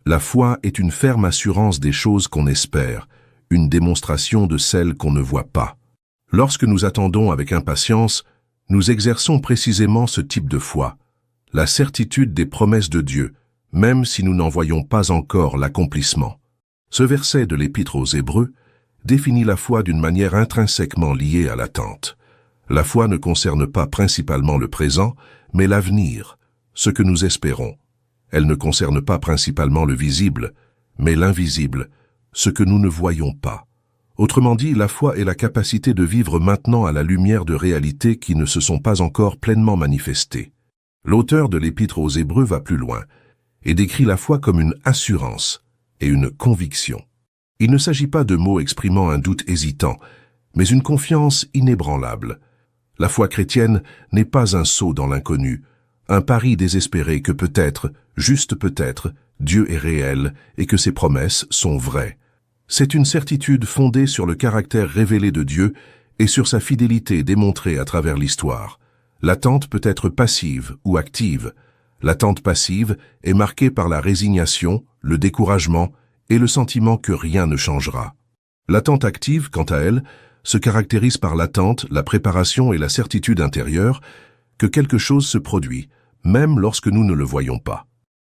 Speaker 1: la foi est une ferme assurance des choses qu'on espère, une démonstration de celles qu'on ne voit pas. Lorsque nous attendons avec impatience, nous exerçons précisément ce type de foi, la certitude des promesses de Dieu, même si nous n'en voyons pas encore l'accomplissement. Ce verset de l'Épître aux Hébreux définit la foi d'une manière intrinsèquement liée à l'attente. La foi ne concerne pas principalement le présent, mais l'avenir, ce que nous espérons. Elle ne concerne pas principalement le visible, mais l'invisible, ce que nous ne voyons pas. Autrement dit, la foi est la capacité de vivre maintenant à la lumière de réalités qui ne se sont pas encore pleinement manifestées. L'auteur de l'Épître aux Hébreux va plus loin et décrit la foi comme une assurance et une conviction. Il ne s'agit pas de mots exprimant un doute hésitant, mais une confiance inébranlable. La foi chrétienne n'est pas un saut dans l'inconnu, un pari désespéré que peut-être, juste peut-être, Dieu est réel et que ses promesses sont vraies. C'est une certitude fondée sur le caractère révélé de Dieu et sur sa fidélité démontrée à travers l'histoire. L'attente peut être passive ou active. L'attente passive est marquée par la résignation, le découragement et le sentiment que rien ne changera. L'attente active, quant à elle, se caractérise par l'attente, la préparation et la certitude intérieure que quelque chose se produit, même lorsque nous ne le voyons pas.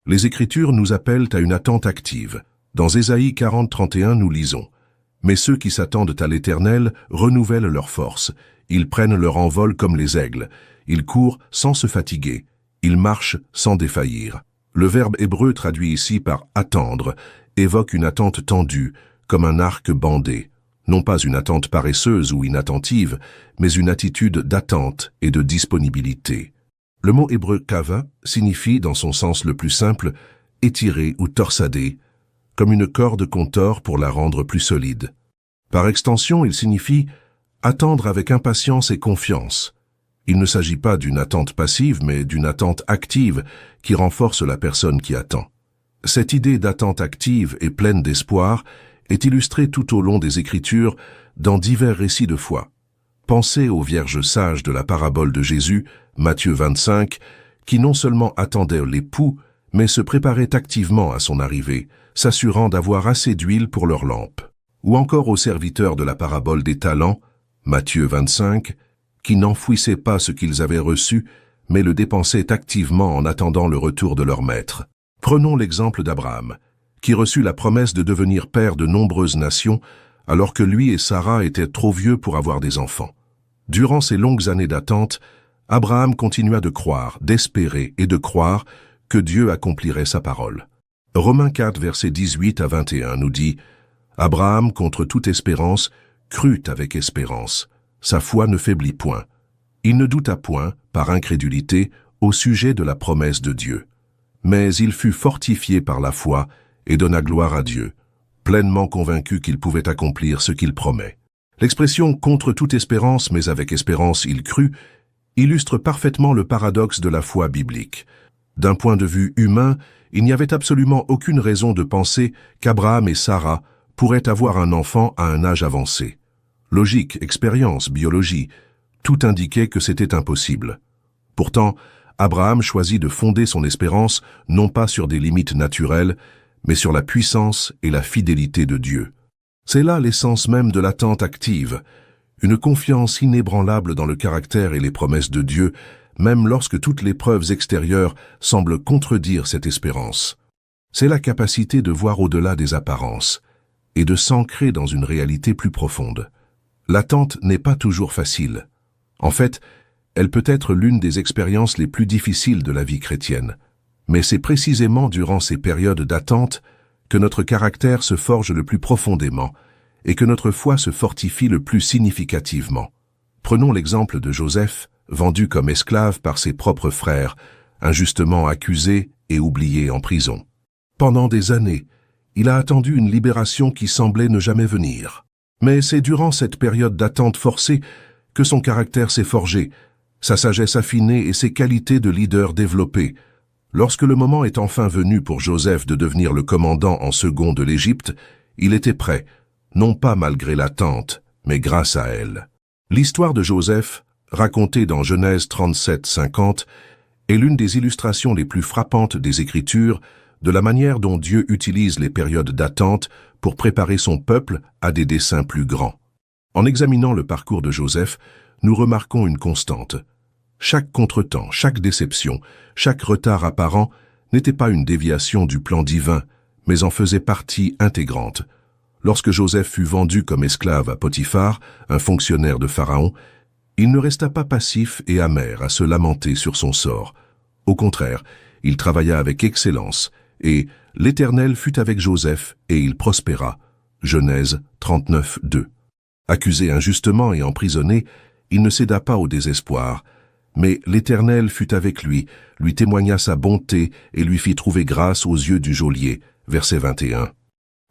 Speaker 1: Les Écritures nous appellent à une attente active. Dans Ésaïe 40, 31, nous lisons « Mais ceux qui s'attendent à l'Éternel renouvellent leurs forces. Ils prennent leur envol comme les aigles. Ils courent sans se fatiguer. Ils marchent sans défaillir. » Le verbe hébreu traduit ici par « attendre » évoque une attente tendue, comme un arc bandé. Non pas une attente paresseuse ou inattentive, mais une attitude d'attente et de disponibilité. Le mot hébreu kava signifie, dans son sens le plus simple, étirer ou torsader, comme une corde qu'on tord pour la rendre plus solide. Par extension, il signifie attendre avec impatience et confiance. Il ne s'agit pas d'une attente passive, mais d'une attente active qui renforce la personne qui attend. Cette idée d'attente active et pleine d'espoir est illustrée tout au long des Écritures dans divers récits de foi. Pensez aux vierges sages de la parabole de Jésus, Matthieu 25, qui non seulement attendaient l'époux, mais se préparaient activement à son arrivée, s'assurant d'avoir assez d'huile pour leur lampe. Ou encore aux serviteurs de la parabole des talents, Matthieu 25, qui n'enfouissaient pas ce qu'ils avaient reçu, mais le dépensaient activement en attendant le retour de leur maître. Prenons l'exemple d'Abraham, qui reçut la promesse de devenir père de nombreuses nations, alors que lui et Sarah étaient trop vieux pour avoir des enfants. Durant ces longues années d'attente, Abraham continua de croire, d'espérer et de croire que Dieu accomplirait sa parole. Romains 4, versets 18 à 21 nous dit « Abraham, contre toute espérance, crut avec espérance. Sa foi ne faiblit point. Il ne douta point, par incrédulité, au sujet de la promesse de Dieu. Mais il fut fortifié par la foi et donna gloire à Dieu, pleinement convaincu qu'il pouvait accomplir ce qu'il promet. » L'expression « contre toute espérance, mais avec espérance il crut » illustre parfaitement le paradoxe de la foi biblique. D'un point de vue humain, il n'y avait absolument aucune raison de penser qu'Abraham et Sarah pourraient avoir un enfant à un âge avancé. Logique, expérience, biologie, tout indiquait que c'était impossible. Pourtant, Abraham choisit de fonder son espérance non pas sur des limites naturelles, mais sur la puissance et la fidélité de Dieu. C'est là l'essence même de l'attente active, une confiance inébranlable dans le caractère et les promesses de Dieu, même lorsque toutes les preuves extérieures semblent contredire cette espérance. C'est la capacité de voir au-delà des apparences et de s'ancrer dans une réalité plus profonde. L'attente n'est pas toujours facile. En fait, elle peut être l'une des expériences les plus difficiles de la vie chrétienne. Mais c'est précisément durant ces périodes d'attente que notre caractère se forge le plus profondément et que notre foi se fortifie le plus significativement. Prenons l'exemple de Joseph, vendu comme esclave par ses propres frères, injustement accusé et oublié en prison. Pendant des années, il a attendu une libération qui semblait ne jamais venir. Mais c'est durant cette période d'attente forcée que son caractère s'est forgé, sa sagesse affinée et ses qualités de leader développées. Lorsque le moment est enfin venu pour Joseph de devenir le commandant en second de l'Égypte, il était prêt, non pas malgré l'attente, mais grâce à elle. L'histoire de Joseph, racontée dans Genèse 37-50, est l'une des illustrations les plus frappantes des Écritures de la manière dont Dieu utilise les périodes d'attente pour préparer son peuple à des desseins plus grands. En examinant le parcours de Joseph, nous remarquons une constante. Chaque contretemps, chaque déception, chaque retard apparent n'était pas une déviation du plan divin, mais en faisait partie intégrante. Lorsque Joseph fut vendu comme esclave à Potiphar, un fonctionnaire de Pharaon, il ne resta pas passif et amer à se lamenter sur son sort. Au contraire, il travailla avec excellence, et l'Éternel fut avec Joseph, et il prospéra. Genèse 39:2. Accusé injustement et emprisonné, il ne céda pas au désespoir, mais l'Éternel fut avec lui témoigna sa bonté et lui fit trouver grâce aux yeux du geôlier. Verset 21.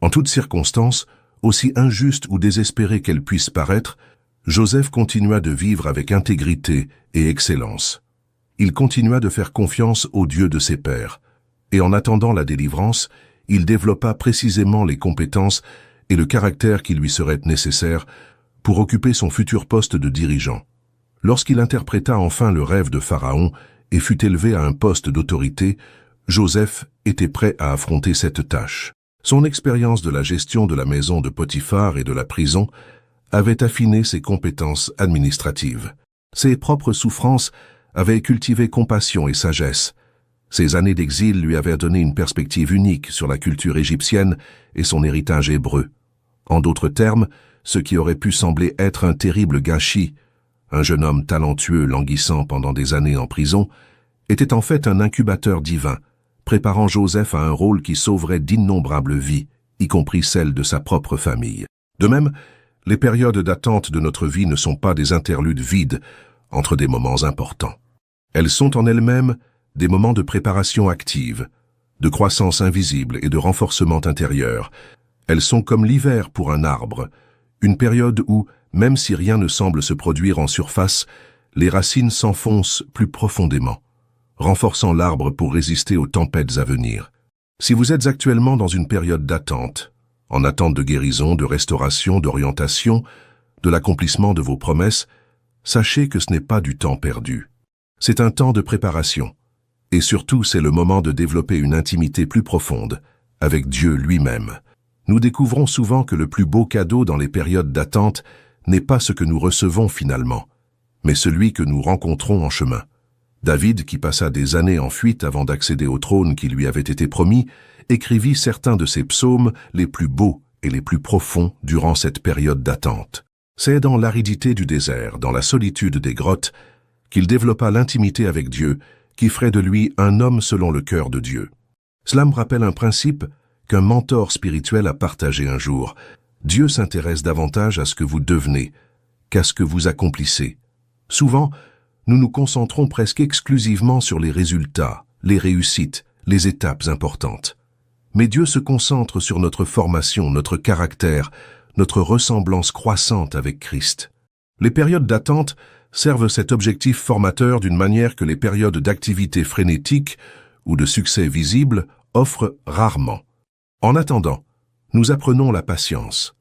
Speaker 1: En toutes circonstances, aussi injuste ou désespérée qu'elle puisse paraître, Joseph continua de vivre avec intégrité et excellence. Il continua de faire confiance au Dieu de ses pères, et en attendant la délivrance, il développa précisément les compétences et le caractère qui lui seraient nécessaires pour occuper son futur poste de dirigeant. Lorsqu'il interpréta enfin le rêve de Pharaon et fut élevé à un poste d'autorité, Joseph était prêt à affronter cette tâche. Son expérience de la gestion de la maison de Potiphar et de la prison avait affiné ses compétences administratives. Ses propres souffrances avaient cultivé compassion et sagesse. Ses années d'exil lui avaient donné une perspective unique sur la culture égyptienne et son héritage hébreu. En d'autres termes, ce qui aurait pu sembler être un terrible gâchis, un jeune homme talentueux languissant pendant des années en prison, était en fait un incubateur divin, préparant Joseph à un rôle qui sauverait d'innombrables vies, y compris celles de sa propre famille. De même, les périodes d'attente de notre vie ne sont pas des interludes vides entre des moments importants. Elles sont en elles-mêmes des moments de préparation active, de croissance invisible et de renforcement intérieur. Elles sont comme l'hiver pour un arbre, une période où, même si rien ne semble se produire en surface, les racines s'enfoncent plus profondément, renforçant l'arbre pour résister aux tempêtes à venir. Si vous êtes actuellement dans une période d'attente, en attente de guérison, de restauration, d'orientation, de l'accomplissement de vos promesses, sachez que ce n'est pas du temps perdu. C'est un temps de préparation. Et surtout, c'est le moment de développer une intimité plus profonde avec Dieu lui-même. Nous découvrons souvent que le plus beau cadeau dans les périodes d'attente n'est pas ce que nous recevons finalement, mais celui que nous rencontrons en chemin. David, qui passa des années en fuite avant d'accéder au trône qui lui avait été promis, écrivit certains de ses psaumes les plus beaux et les plus profonds durant cette période d'attente. C'est dans l'aridité du désert, dans la solitude des grottes, qu'il développa l'intimité avec Dieu, qui ferait de lui un homme selon le cœur de Dieu. Cela me rappelle un principe qu'un mentor spirituel a partagé un jour. Dieu s'intéresse davantage à ce que vous devenez qu'à ce que vous accomplissez. Souvent, nous nous concentrons presque exclusivement sur les résultats, les réussites, les étapes importantes. Mais Dieu se concentre sur notre formation, notre caractère, notre ressemblance croissante avec Christ. Les périodes d'attente servent cet objectif formateur d'une manière que les périodes d'activité frénétique ou de succès visible offrent rarement. En attendant, nous apprenons la patience.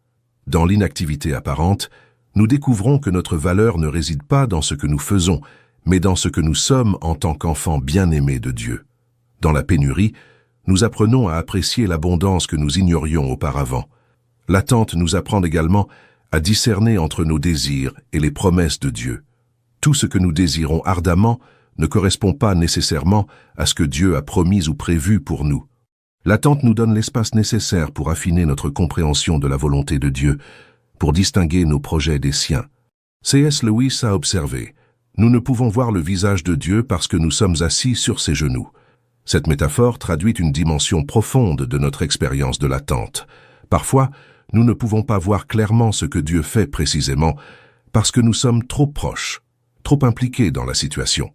Speaker 1: Dans l'inactivité apparente, nous découvrons que notre valeur ne réside pas dans ce que nous faisons, mais dans ce que nous sommes en tant qu'enfants bien-aimés de Dieu. Dans la pénurie, nous apprenons à apprécier l'abondance que nous ignorions auparavant. L'attente nous apprend également à discerner entre nos désirs et les promesses de Dieu. Tout ce que nous désirons ardemment ne correspond pas nécessairement à ce que Dieu a promis ou prévu pour nous. L'attente nous donne l'espace nécessaire pour affiner notre compréhension de la volonté de Dieu, pour distinguer nos projets des siens. C.S. Lewis a observé: nous ne pouvons voir le visage de Dieu parce que nous sommes assis sur ses genoux. Cette métaphore traduit une dimension profonde de notre expérience de l'attente. Parfois, nous ne pouvons pas voir clairement ce que Dieu fait précisément parce que nous sommes trop proches, trop impliqués dans la situation.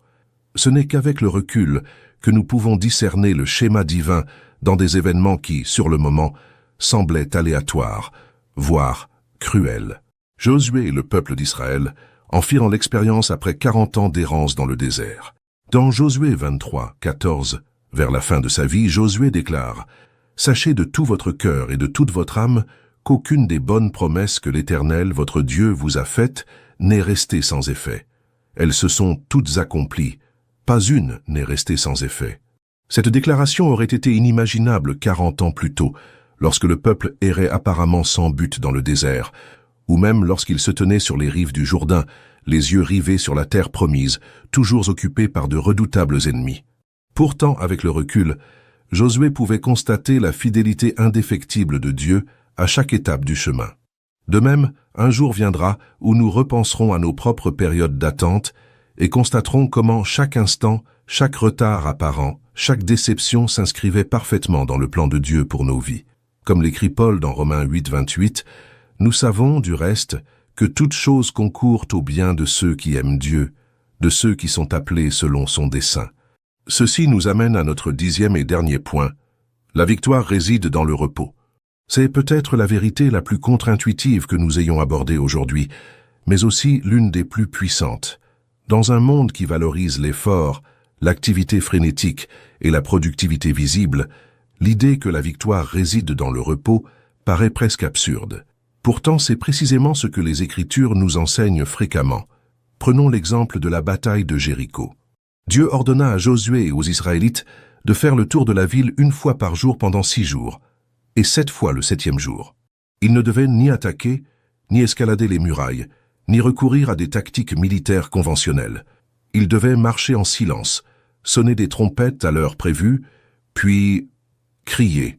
Speaker 1: Ce n'est qu'avec le recul que nous pouvons discerner le schéma divin dans des événements qui, sur le moment, semblaient aléatoires, voire cruels. Josué et le peuple d'Israël en firent l'expérience après 40 ans d'errance dans le désert. Dans Josué 23, 14, vers la fin de sa vie, Josué déclare: « Sachez de tout votre cœur et de toute votre âme qu'aucune des bonnes promesses que l'Éternel, votre Dieu, vous a faites n'est restée sans effet. Elles se sont toutes accomplies. Pas une n'est restée sans effet. » Cette déclaration aurait été inimaginable 40 ans plus tôt, lorsque le peuple errait apparemment sans but dans le désert, ou même lorsqu'il se tenait sur les rives du Jourdain, les yeux rivés sur la terre promise, toujours occupé par de redoutables ennemis. Pourtant, avec le recul, Josué pouvait constater la fidélité indéfectible de Dieu à chaque étape du chemin. De même, un jour viendra où nous repenserons à nos propres périodes d'attente et constaterons comment chaque instant, chaque retard apparent, chaque déception s'inscrivait parfaitement dans le plan de Dieu pour nos vies. Comme l'écrit Paul dans Romains 8, 28, « Nous savons, du reste, que toute chose concourt au bien de ceux qui aiment Dieu, de ceux qui sont appelés selon son dessein. » Ceci nous amène à notre 10e et dernier point. La victoire réside dans le repos. C'est peut-être la vérité la plus contre-intuitive que nous ayons abordée aujourd'hui, mais aussi l'une des plus puissantes. Dans un monde qui valorise l'effort, l'activité frénétique et la productivité visible, l'idée que la victoire réside dans le repos paraît presque absurde. Pourtant, c'est précisément ce que les Écritures nous enseignent fréquemment. Prenons l'exemple de la bataille de Jéricho. Dieu ordonna à Josué et aux Israélites de faire le tour de la ville une fois par jour pendant 6 jours, et 7 fois le 7e jour. Ils ne devaient ni attaquer, ni escalader les murailles, ni recourir à des tactiques militaires conventionnelles. Ils devaient marcher en silence, sonner des trompettes à l'heure prévue, puis crier,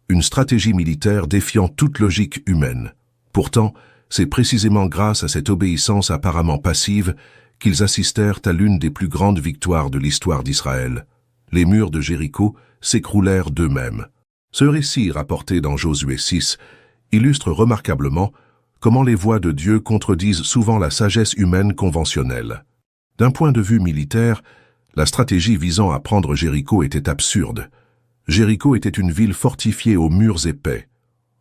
Speaker 1: une stratégie militaire défiant toute logique humaine. Pourtant, c'est précisément grâce à cette obéissance apparemment passive qu'ils assistèrent à l'une des plus grandes victoires de l'histoire d'Israël. Les murs de Jéricho s'écroulèrent d'eux-mêmes. Ce récit, rapporté dans Josué 6, illustre remarquablement comment les voies de Dieu contredisent souvent la sagesse humaine conventionnelle. D'un point de vue militaire, la stratégie visant à prendre Jéricho était absurde. Jéricho était une ville fortifiée aux murs épais.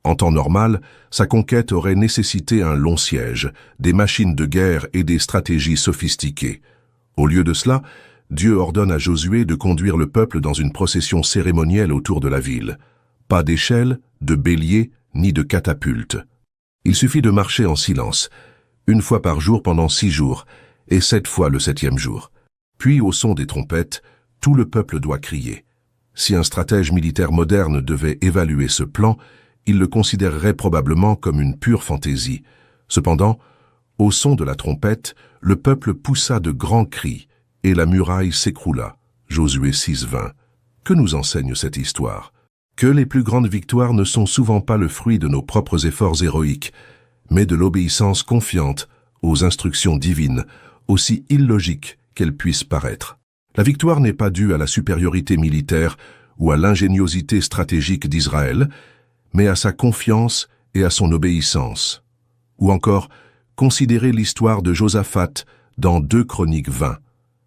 Speaker 1: En temps normal, sa conquête aurait nécessité un long siège, des machines de guerre et des stratégies sophistiquées. Au lieu de cela, Dieu ordonne à Josué de conduire le peuple dans une procession cérémonielle autour de la ville. Pas d'échelle, de bélier, ni de catapulte. Il suffit de marcher en silence, une fois par jour pendant 6 jours, et 7 fois le 7e jour. Puis, au son des trompettes, tout le peuple doit crier. Si un stratège militaire moderne devait évaluer ce plan, il le considérerait probablement comme une pure fantaisie. Cependant, au son de la trompette, le peuple poussa de grands cris, et la muraille s'écroula. Josué 6:20. Que nous enseigne cette histoire? Que les plus grandes victoires ne sont souvent pas le fruit de nos propres efforts héroïques, mais de l'obéissance confiante aux instructions divines, aussi illogiques qu'elles puissent paraître. La victoire n'est pas due à la supériorité militaire ou à l'ingéniosité stratégique d'Israël, mais à sa confiance et à son obéissance. Ou encore, considérez l'histoire de Josaphat dans 2 Chroniques 20.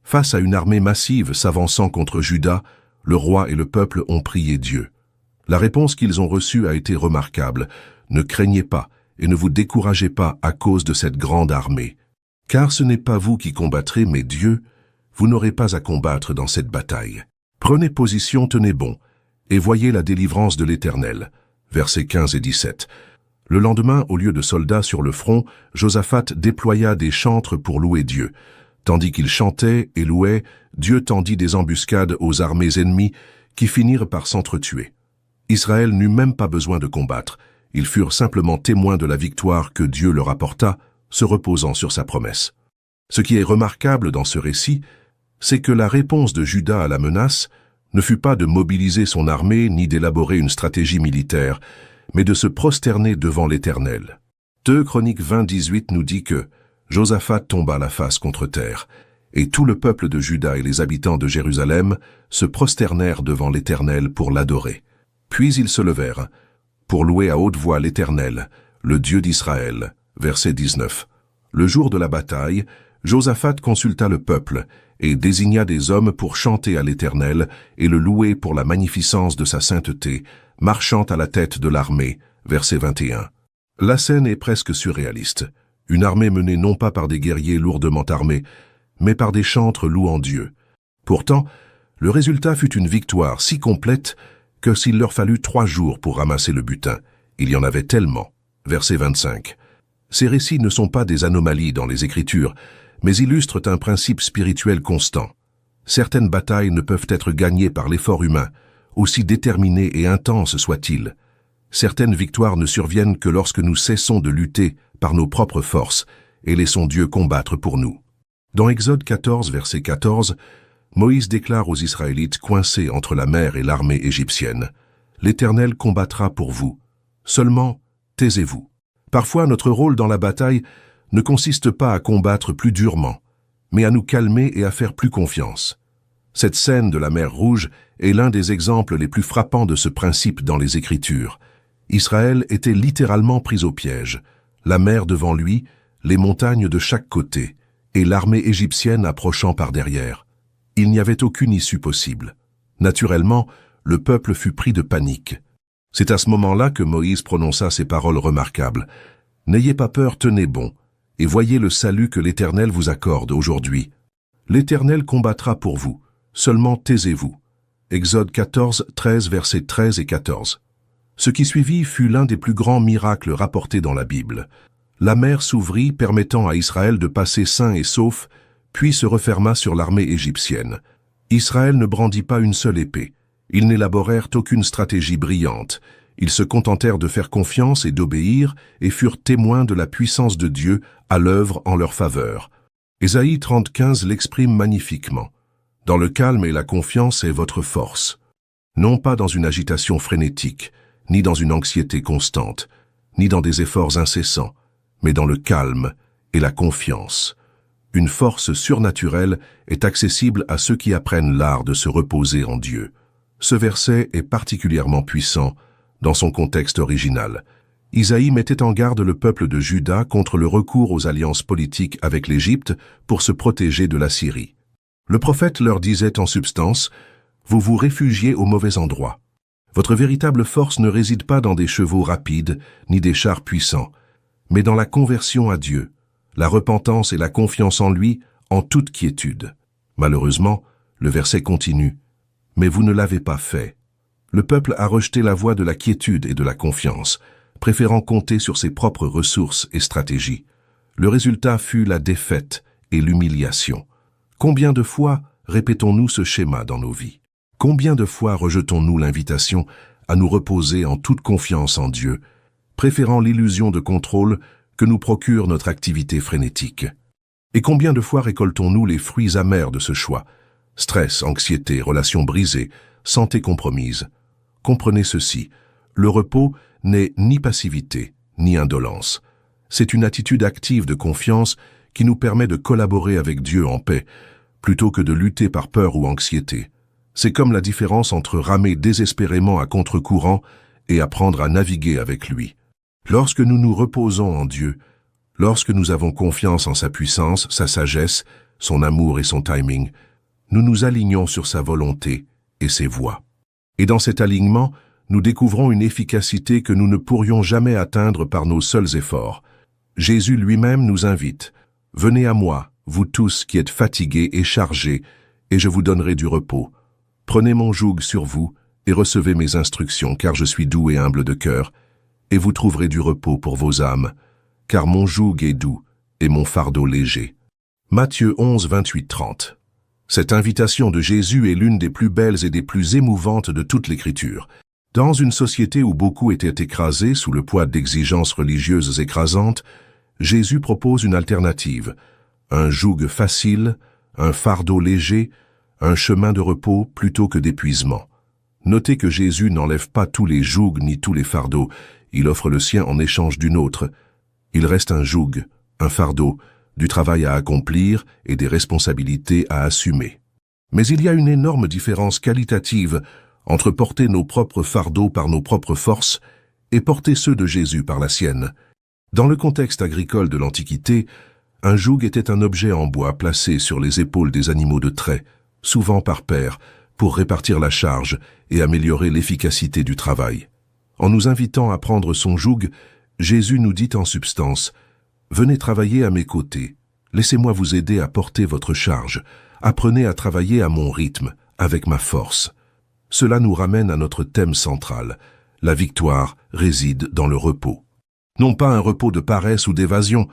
Speaker 1: Face à une armée massive s'avançant contre Juda, le roi et le peuple ont prié Dieu. La réponse qu'ils ont reçue a été remarquable. Ne craignez pas et ne vous découragez pas à cause de cette grande armée. Car ce n'est pas vous qui combattrez, mais Dieu. Vous n'aurez pas à combattre dans cette bataille. Prenez position, tenez bon, et voyez la délivrance de l'Éternel. Versets 15 et 17. Le lendemain, au lieu de soldats sur le front, Josaphat déploya des chantres pour louer Dieu. Tandis qu'il chantait et louait, Dieu tendit des embuscades aux armées ennemies qui finirent par s'entretuer. Israël n'eut même pas besoin de combattre. Ils furent simplement témoins de la victoire que Dieu leur apporta, se reposant sur sa promesse. Ce qui est remarquable dans ce récit, c'est que la réponse de Juda à la menace ne fut pas de mobiliser son armée ni d'élaborer une stratégie militaire, mais de se prosterner devant l'Éternel. 2 Chroniques 20-18 nous dit que Josaphat tomba la face contre terre, et tout le peuple de Juda et les habitants de Jérusalem se prosternèrent devant l'Éternel pour l'adorer. Puis ils se levèrent pour louer à haute voix l'Éternel, le Dieu d'Israël. Verset 19. Le jour de la bataille, Josaphat consulta le peuple et désigna des hommes pour chanter à l'Éternel et le louer pour la magnificence de sa sainteté, marchant à la tête de l'armée. Verset 21. La scène est presque surréaliste. Une armée menée non pas par des guerriers lourdement armés, mais par des chantres louant Dieu. Pourtant, le résultat fut une victoire si complète que s'il leur fallut 3 jours pour ramasser le butin, il y en avait tellement. Verset 25. Ces récits ne sont pas des anomalies dans les Écritures, mais illustrent un principe spirituel constant. Certaines batailles ne peuvent être gagnées par l'effort humain, aussi déterminé et intense soit-il. Certaines victoires ne surviennent que lorsque nous cessons de lutter par nos propres forces et laissons Dieu combattre pour nous. Dans Exode 14, verset 14, Moïse déclare aux Israélites coincés entre la mer et l'armée égyptienne: « L'Éternel combattra pour vous. Seulement, taisez-vous. » Parfois, notre rôle dans la bataille ne consiste pas à combattre plus durement, mais à nous calmer et à faire plus confiance. Cette scène de la mer Rouge est l'un des exemples les plus frappants de ce principe dans les Écritures. Israël était littéralement pris au piège, la mer devant lui, les montagnes de chaque côté, et l'armée égyptienne approchant par derrière. Il n'y avait aucune issue possible. Naturellement, le peuple fut pris de panique. C'est à ce moment-là que Moïse prononça ces paroles remarquables. « N'ayez pas peur, tenez bon, et voyez le salut que l'Éternel vous accorde aujourd'hui. L'Éternel combattra pour vous, seulement taisez-vous. » Exode 14, 13, versets 13 et 14. Ce qui suivit fut l'un des plus grands miracles rapportés dans la Bible. La mer s'ouvrit, permettant à Israël de passer sain et sauf, puis se referma sur l'armée égyptienne. Israël ne brandit pas une seule épée. Ils n'élaborèrent aucune stratégie brillante. Ils se contentèrent de faire confiance et d'obéir et furent témoins de la puissance de Dieu à l'œuvre en leur faveur. Ésaïe 30,15 l'exprime magnifiquement. « Dans le calme et la confiance est votre force. » Non pas dans une agitation frénétique, ni dans une anxiété constante, ni dans des efforts incessants, mais dans le calme et la confiance. Une force surnaturelle est accessible à ceux qui apprennent l'art de se reposer en Dieu. Ce verset est particulièrement puissant dans son contexte original. Isaïe mettait en garde le peuple de Juda contre le recours aux alliances politiques avec l'Égypte pour se protéger de la Syrie. Le prophète leur disait en substance: « Vous vous réfugiez au mauvais endroit. Votre véritable force ne réside pas dans des chevaux rapides ni des chars puissants, mais dans la conversion à Dieu, la repentance et la confiance en lui en toute quiétude. » Malheureusement, le verset continue: « Mais vous ne l'avez pas fait. » Le peuple a rejeté la voie de la quiétude et de la confiance, préférant compter sur ses propres ressources et stratégies. Le résultat fut la défaite et l'humiliation. Combien de fois répétons-nous ce schéma dans nos vies? Combien de fois rejetons-nous l'invitation à nous reposer en toute confiance en Dieu, préférant l'illusion de contrôle que nous procure notre activité frénétique? Et combien de fois récoltons-nous les fruits amers de ce choix? Stress, anxiété, relations brisées, santé compromise. Comprenez ceci, le repos n'est ni passivité, ni indolence. C'est une attitude active de confiance qui nous permet de collaborer avec Dieu en paix, plutôt que de lutter par peur ou anxiété. C'est comme la différence entre ramer désespérément à contre-courant et apprendre à naviguer avec lui. Lorsque nous nous reposons en Dieu, lorsque nous avons confiance en sa puissance, sa sagesse, son amour et son timing, nous nous alignons sur sa volonté et ses voies. Et dans cet alignement, nous découvrons une efficacité que nous ne pourrions jamais atteindre par nos seuls efforts. Jésus lui-même nous invite: « Venez à moi, vous tous qui êtes fatigués et chargés, et je vous donnerai du repos. Prenez mon joug sur vous et recevez mes instructions, car je suis doux et humble de cœur, et vous trouverez du repos pour vos âmes, car mon joug est doux et mon fardeau léger. » Matthieu 11, 28-30. Cette invitation de Jésus est l'une des plus belles et des plus émouvantes de toute l'Écriture. Dans une société où beaucoup étaient écrasés sous le poids d'exigences religieuses écrasantes, Jésus propose une alternative, un joug facile, un fardeau léger, un chemin de repos plutôt que d'épuisement. Notez que Jésus n'enlève pas tous les jougs ni tous les fardeaux, il offre le sien en échange d'une autre. Il reste un joug, un fardeau, du travail à accomplir et des responsabilités à assumer. Mais il y a une énorme différence qualitative entre porter nos propres fardeaux par nos propres forces et porter ceux de Jésus par la sienne. Dans le contexte agricole de l'Antiquité, un joug était un objet en bois placé sur les épaules des animaux de trait, souvent par paire, pour répartir la charge et améliorer l'efficacité du travail. En nous invitant à prendre son joug, Jésus nous dit en substance « Venez travailler à mes côtés, laissez-moi vous aider à porter votre charge, apprenez à travailler à mon rythme, avec ma force. » Cela nous ramène à notre thème central. La victoire réside dans le repos. Non pas un repos de paresse ou d'évasion,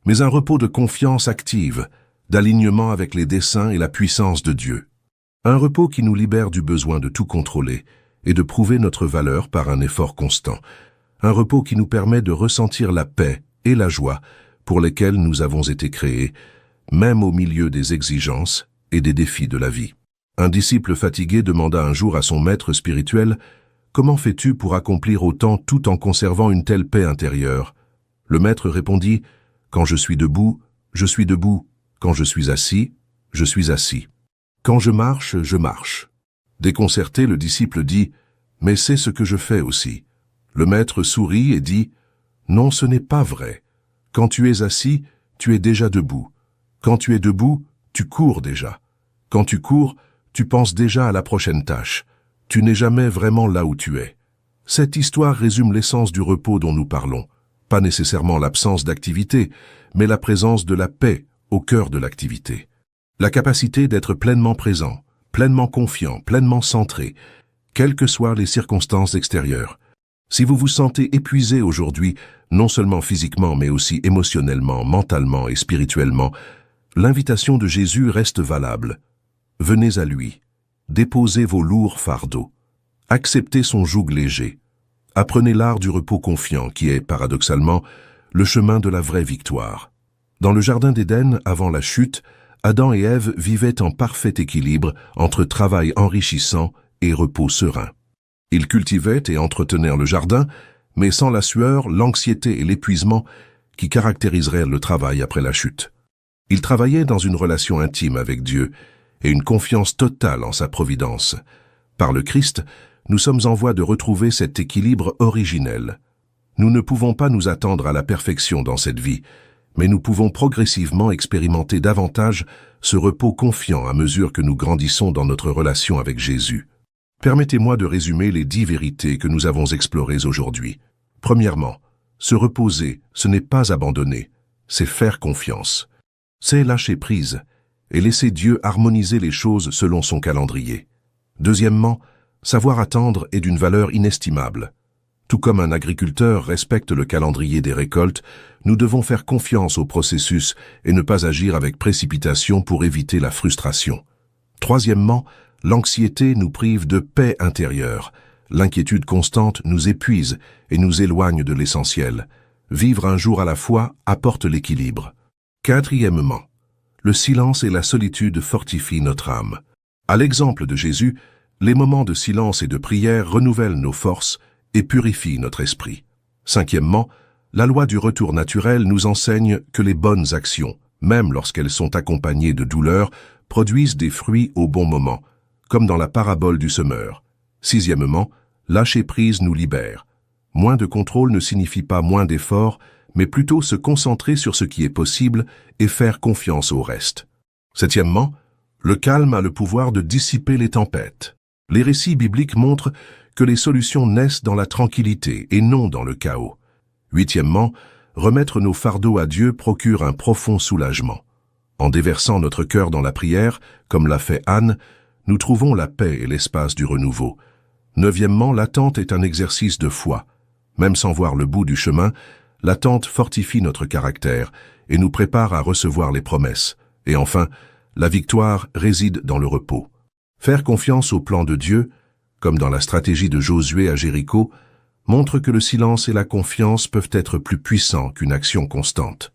Speaker 1: mais un repos de confiance active, d'alignement avec les desseins et la puissance de Dieu. Un repos qui nous libère du besoin de tout contrôler et de prouver notre valeur par un effort constant. Un repos qui nous permet de ressentir la paix et la joie pour lesquelles nous avons été créés, même au milieu des exigences et des défis de la vie. Un disciple fatigué demanda un jour à son maître spirituel « Comment fais-tu pour accomplir autant tout en conservant une telle paix intérieure ?» Le maître répondit « Quand je suis debout, je suis debout. Quand je suis assis, je suis assis. Quand je marche, je marche. » Déconcerté, le disciple dit « Mais c'est ce que je fais aussi. » Le maître sourit et dit « Non, ce n'est pas vrai. Quand tu es assis, tu es déjà debout. Quand tu es debout, tu cours déjà. Quand tu cours, tu penses déjà à la prochaine tâche. Tu n'es jamais vraiment là où tu es. » Cette histoire résume l'essence du repos dont nous parlons. Pas nécessairement l'absence d'activité, mais la présence de la paix au cœur de l'activité. La capacité d'être pleinement présent, pleinement confiant, pleinement centré, quelles que soient les circonstances extérieures. Si vous vous sentez épuisé aujourd'hui, non seulement physiquement mais aussi émotionnellement, mentalement et spirituellement, l'invitation de Jésus reste valable. Venez à lui, déposez vos lourds fardeaux, acceptez son joug léger, apprenez l'art du repos confiant qui est, paradoxalement, le chemin de la vraie victoire. Dans le jardin d'Éden, avant la chute, Adam et Ève vivaient en parfait équilibre entre travail enrichissant et repos serein. Ils cultivaient et entretenaient le jardin, mais sans la sueur, l'anxiété et l'épuisement qui caractériseraient le travail après la chute. Ils travaillaient dans une relation intime avec Dieu et une confiance totale en sa providence. Par le Christ, nous sommes en voie de retrouver cet équilibre originel. Nous ne pouvons pas nous attendre à la perfection dans cette vie, mais nous pouvons progressivement expérimenter davantage ce repos confiant à mesure que nous grandissons dans notre relation avec Jésus. Permettez-moi de résumer les 10 vérités que nous avons explorées aujourd'hui. Premièrement, se reposer, ce n'est pas abandonner, c'est faire confiance. C'est lâcher prise et laisser Dieu harmoniser les choses selon son calendrier. Deuxièmement, savoir attendre est d'une valeur inestimable. Tout comme un agriculteur respecte le calendrier des récoltes, nous devons faire confiance au processus et ne pas agir avec précipitation pour éviter la frustration. Troisièmement, l'anxiété nous prive de paix intérieure. L'inquiétude constante nous épuise et nous éloigne de l'essentiel. Vivre un jour à la fois apporte l'équilibre. Quatrièmement, le silence et la solitude fortifient notre âme. À l'exemple de Jésus, les moments de silence et de prière renouvellent nos forces et purifient notre esprit. Cinquièmement, la loi du retour naturel nous enseigne que les bonnes actions, même lorsqu'elles sont accompagnées de douleur, produisent des fruits au bon moment, comme dans la parabole du semeur. Sixièmement, lâcher prise nous libère. Moins de contrôle ne signifie pas moins d'efforts, mais plutôt se concentrer sur ce qui est possible et faire confiance au reste. Septièmement, le calme a le pouvoir de dissiper les tempêtes. Les récits bibliques montrent que les solutions naissent dans la tranquillité et non dans le chaos. Huitièmement, remettre nos fardeaux à Dieu procure un profond soulagement. En déversant notre cœur dans la prière, comme l'a fait Anne, nous trouvons la paix et l'espace du renouveau. Neuvièmement, l'attente est un exercice de foi. Même sans voir le bout du chemin, l'attente fortifie notre caractère et nous prépare à recevoir les promesses. Et enfin, la victoire réside dans le repos. Faire confiance au plan de Dieu, comme dans la stratégie de Josué à Jéricho, montre que le silence et la confiance peuvent être plus puissants qu'une action constante.